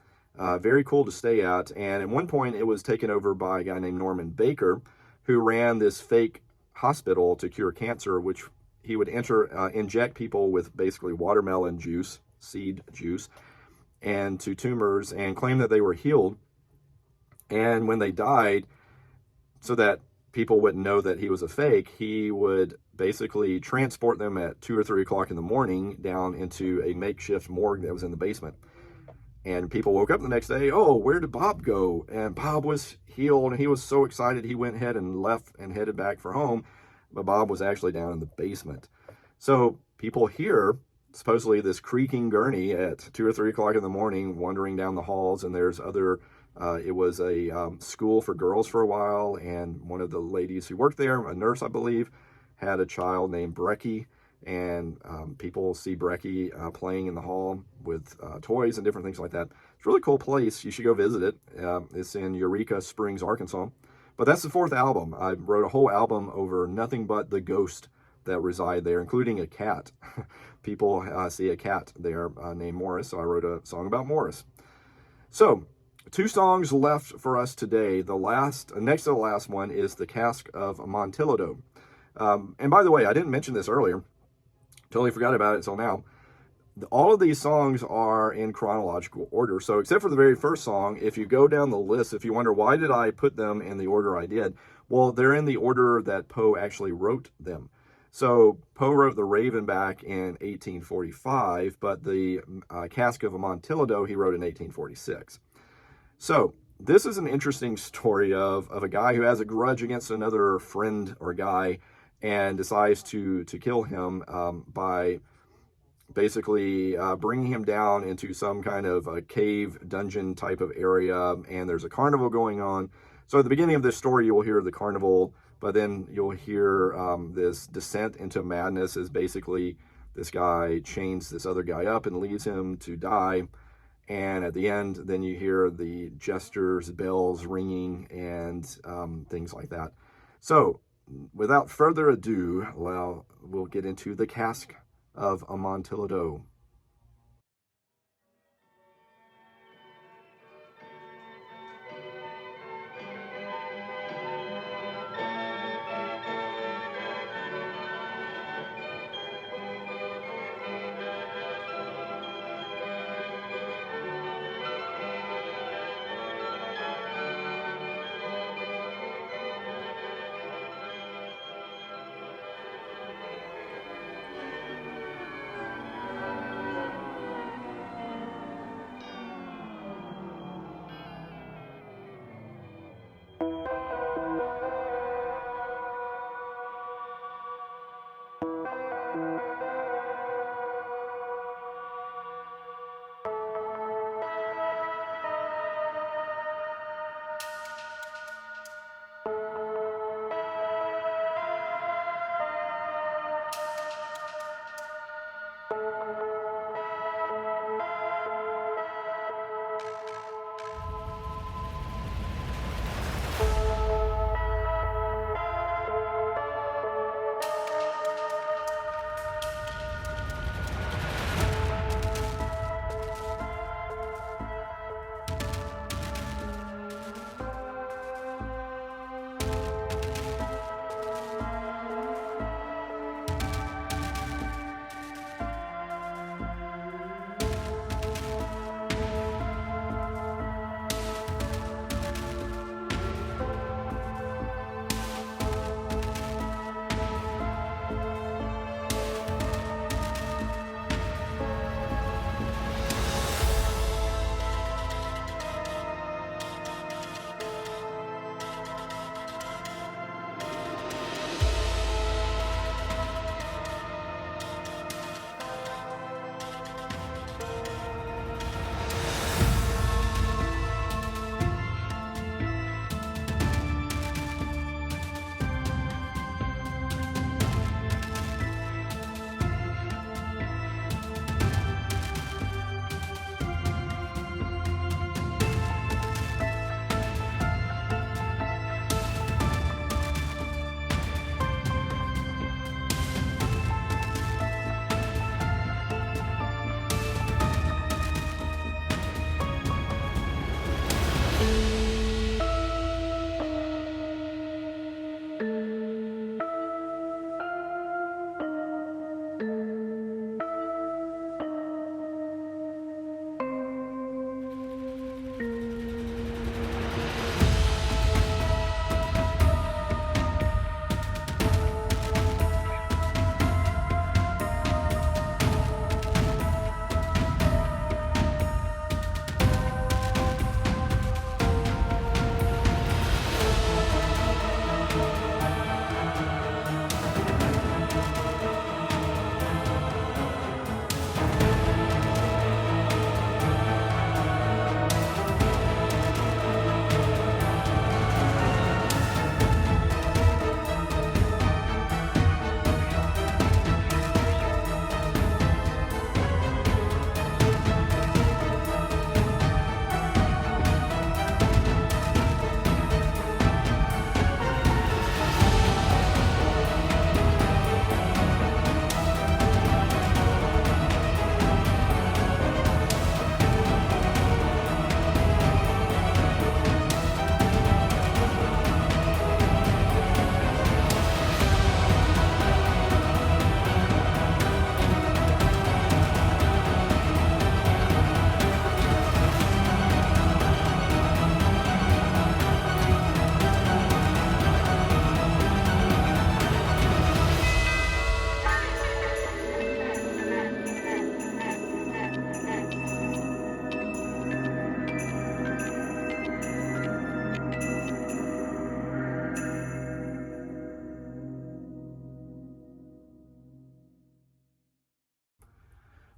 very cool to stay at. And at one point it was taken over by a guy named Norman Baker, who ran this fake hospital to cure cancer, which he would inject people with basically watermelon juice, seed juice, and to tumors, and claim that they were healed. And when they died, so that people wouldn't know that he was a fake, he would basically transport them at 2 or 3 o'clock in the morning down into a makeshift morgue that was in the basement. And people woke up the next day, oh, where did Bob go? And Bob was healed, and he was so excited he went ahead and left and headed back for home. But Bob was actually down in the basement. So people hear supposedly this creaking gurney at 2 or 3 o'clock in the morning wandering down the halls, and there's other it was a school for girls for a while, and one of the ladies who worked there, a nurse I believe, had a child named Brecky, and people see Brecky playing in the hall with toys and different things like that. It's a really cool place. You should go visit it. It's in Eureka Springs, Arkansas. But that's the fourth album. I wrote a whole album over nothing but the ghosts that reside there, including a cat. People see a cat there named Morris, so I wrote a song about Morris. So, 2 songs left for us today. The next to the last one is The Cask of Amontillado. And by the way, I didn't mention this earlier. Totally forgot about it until now. All of these songs are in chronological order. So except for the very first song, if you go down the list, if you wonder why did I put them in the order I did, well, they're in the order that Poe actually wrote them. So Poe wrote The Raven back in 1845, but the Cask of Amontillado he wrote in 1846. So this is an interesting story of a guy who has a grudge against another friend or guy and decides to kill him by basically bringing him down into some kind of a cave dungeon type of area, and there's a carnival going on. So at the beginning of this story, you will hear the carnival, but then you'll hear this descent into madness as basically this guy chains this other guy up and leaves him to die. And at the end, then you hear the jesters' bells ringing and things like that. So without further ado, well, we'll get into The Cask of Amontillado.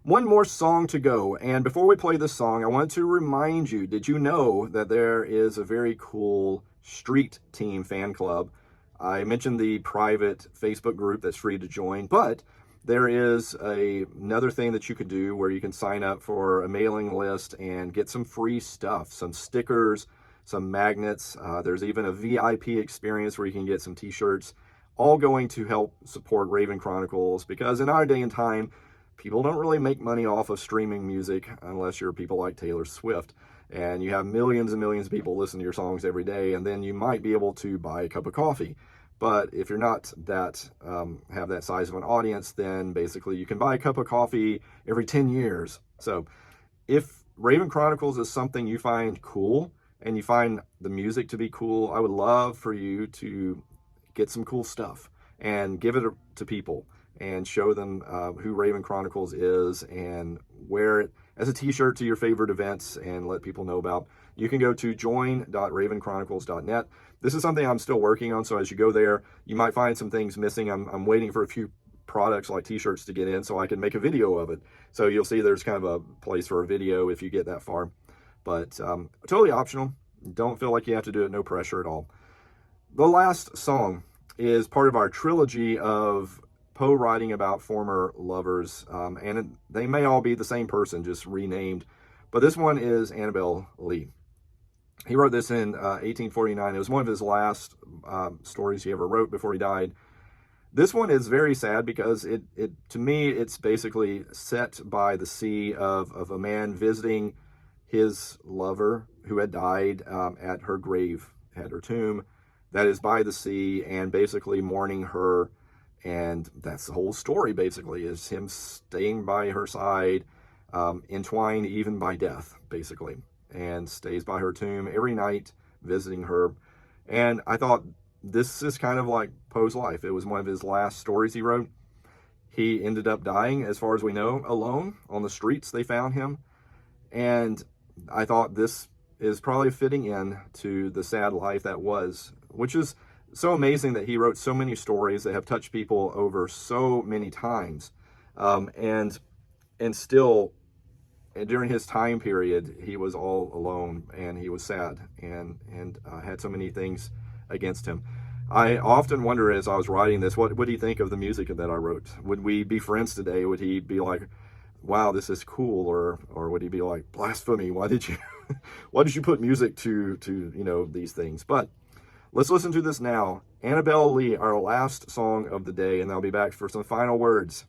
One more song to go, and before we play this song, I want to remind you, did you know that there is a very cool Street Team fan club? I mentioned the private Facebook group that's free to join, but there is another thing that you could do where you can sign up for a mailing list and get some free stuff, some stickers, some magnets. There's even a VIP experience where you can get some t-shirts, all going to help support Raven Chronicles, because in our day and time, people don't really make money off of streaming music unless you're people like Taylor Swift, and you have millions and millions of people listen to your songs every day, and then you might be able to buy a cup of coffee. But if you're not that, have that size of an audience, then basically you can buy a cup of coffee every 10 years. So if Raven Chronicles is something you find cool and you find the music to be cool, I would love for you to get some cool stuff and give it to people and show them who Raven Chronicles is, and wear it as a t-shirt to your favorite events and let people know about. You can go to join.ravenchronicles.net. This is something I'm still working on, so as you go there, you might find some things missing. I'm waiting for a few products like t-shirts to get in so I can make a video of it. So you'll see there's kind of a place for a video if you get that far. But totally optional. Don't feel like you have to do it, no pressure at all. The last song is part of our trilogy of Poe writing about former lovers, and they may all be the same person, just renamed. But this one is Annabel Lee. He wrote this in 1849. It was one of his last stories he ever wrote before he died. This one is very sad because it to me, it's basically set by the sea of a man visiting his lover who had died at her grave, at her tomb that is by the sea, and basically mourning her. And that's the whole story, basically, is him staying by her side, entwined even by death, basically, and stays by her tomb every night, visiting her. And I thought this is kind of like Poe's life. It was one of his last stories he wrote. He ended up dying, as far as we know, alone on the streets. They found him. And I thought this is probably fitting in to the sad life that was, which is so amazing that he wrote so many stories that have touched people over so many times. And still, during his time period, he was all alone, and he was sad, and had so many things against him. I often wonder, as I was writing this, what would he think of the music that I wrote? Would we be friends today? Would he be like, wow, this is cool? Or would he be like, blasphemy, why did you put music to these things? But let's listen to this now. Annabel Lee, our last song of the day, and I'll be back for some final words.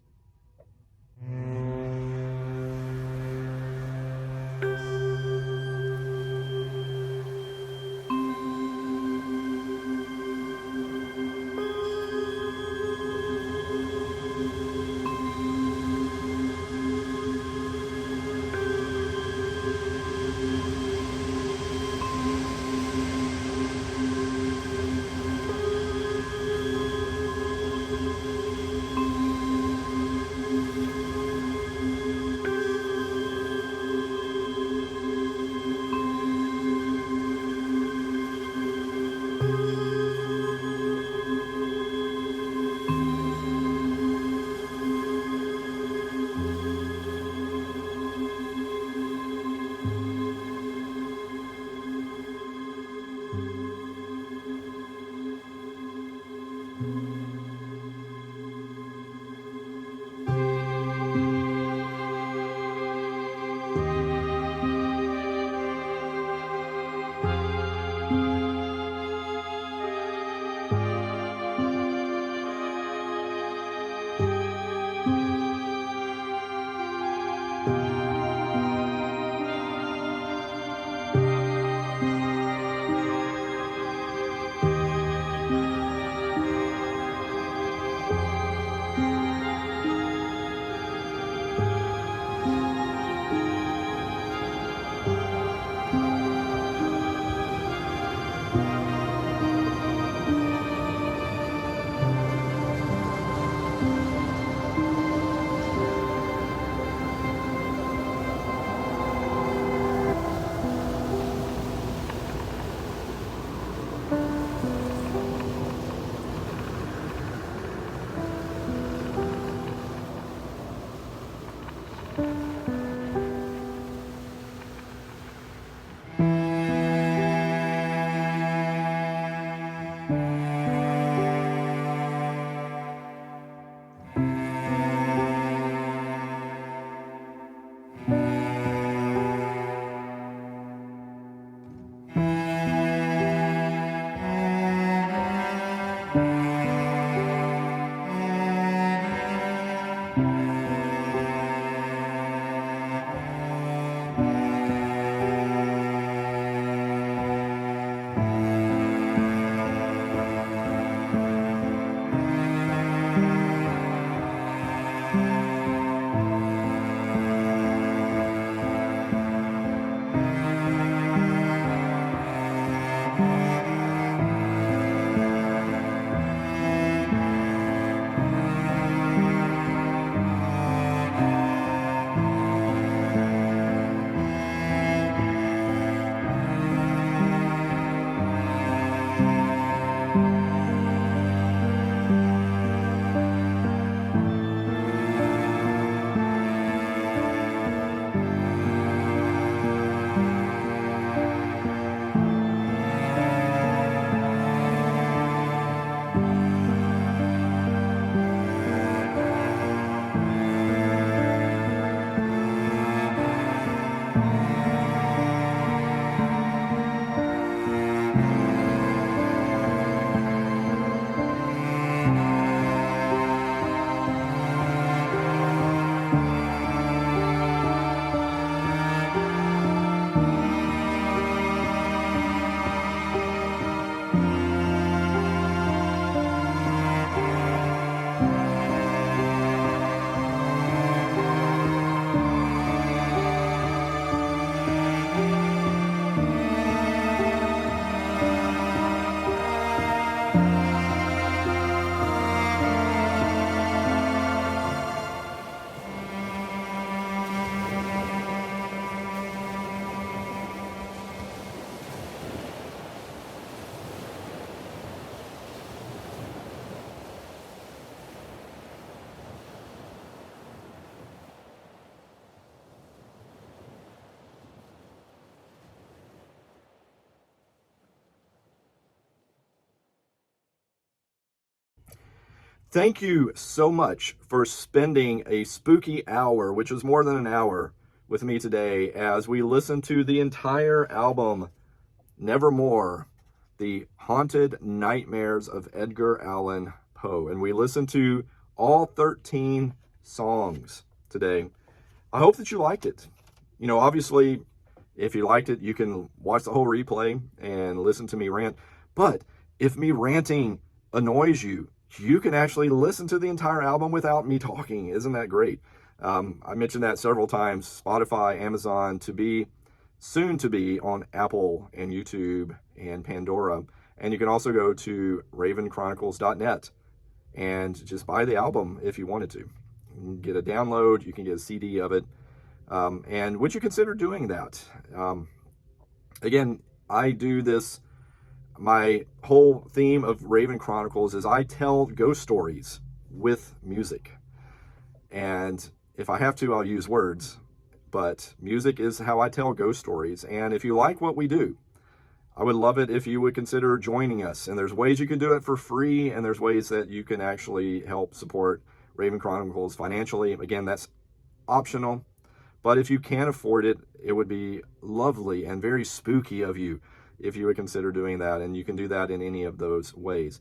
Thank you so much for spending a spooky hour, which is more than an hour, with me today as we listen to the entire album, Nevermore, The Haunted Nightmares of Edgar Allan Poe. And we listen to all 13 songs today. I hope that you liked it. You know, obviously, if you liked it, you can watch the whole replay and listen to me rant. But if me ranting annoys you, you can actually listen to the entire album without me talking. Isn't that great? I mentioned that several times. Spotify, Amazon, soon to be on Apple and YouTube and Pandora. And you can also go to ravenchronicles.net and just buy the album if you wanted to. You can get a download, you can get a CD of it. And would you consider doing that? Again, I do this. My whole theme of Raven Chronicles is I tell ghost stories with music. And if I have to, I'll use words. But music is how I tell ghost stories. And if you like what we do, I would love it if you would consider joining us. And there's ways you can do it for free, and there's ways that you can actually help support Raven Chronicles financially. Again, that's optional. But if you can afford it, it would be lovely and very spooky of you if you would consider doing that. And you can do that in any of those ways.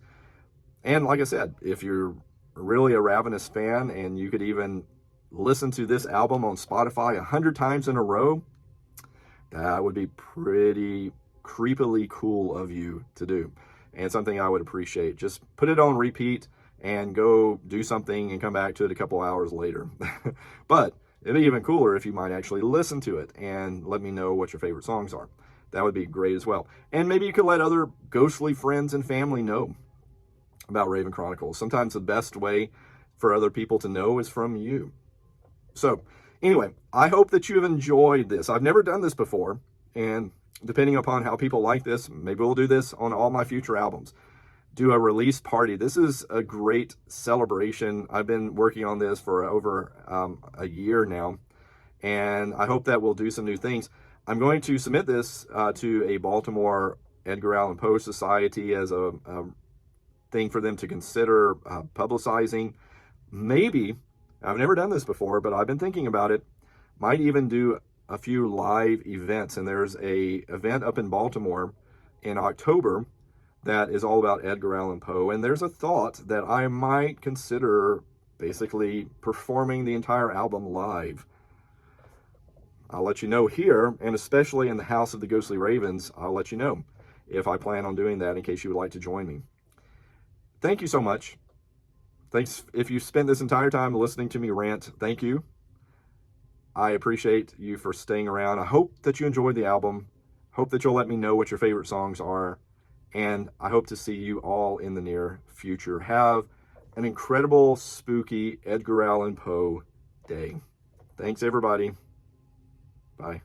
And like I said, if you're really a Ravenous fan and you could even listen to this album on Spotify 100 times in a row, that would be pretty creepily cool of you to do, and something I would appreciate. Just put it on repeat and go do something and come back to it a couple hours later. But it'd be even cooler if you might actually listen to it and let me know what your favorite songs are. That would be great as well. And maybe you could let other ghostly friends and family know about Raven Chronicles. Sometimes the best way for other people to know is from you. So anyway, I hope that you have enjoyed this. I've never done this before, and depending upon how people like this, maybe we'll do this on all my future albums. Do a release party. This is a great celebration. I've been working on this for over a year now, and I hope that we'll do some new things. I'm going to submit this to a Baltimore Edgar Allan Poe Society as a thing for them to consider publicizing. Maybe, I've never done this before, but I've been thinking about it, might even do a few live events. And there's a event up in Baltimore in October that is all about Edgar Allan Poe. And there's a thought that I might consider basically performing the entire album live. I'll let you know here, and especially in the House of the Ghostly Ravens, I'll let you know if I plan on doing that in case you would like to join me. Thank you so much. Thanks if you spent this entire time listening to me rant. Thank you. I appreciate you for staying around. I hope that you enjoyed the album. Hope that you'll let me know what your favorite songs are. And I hope to see you all in the near future. Have an incredible, spooky Edgar Allan Poe day. Thanks, everybody. Bye.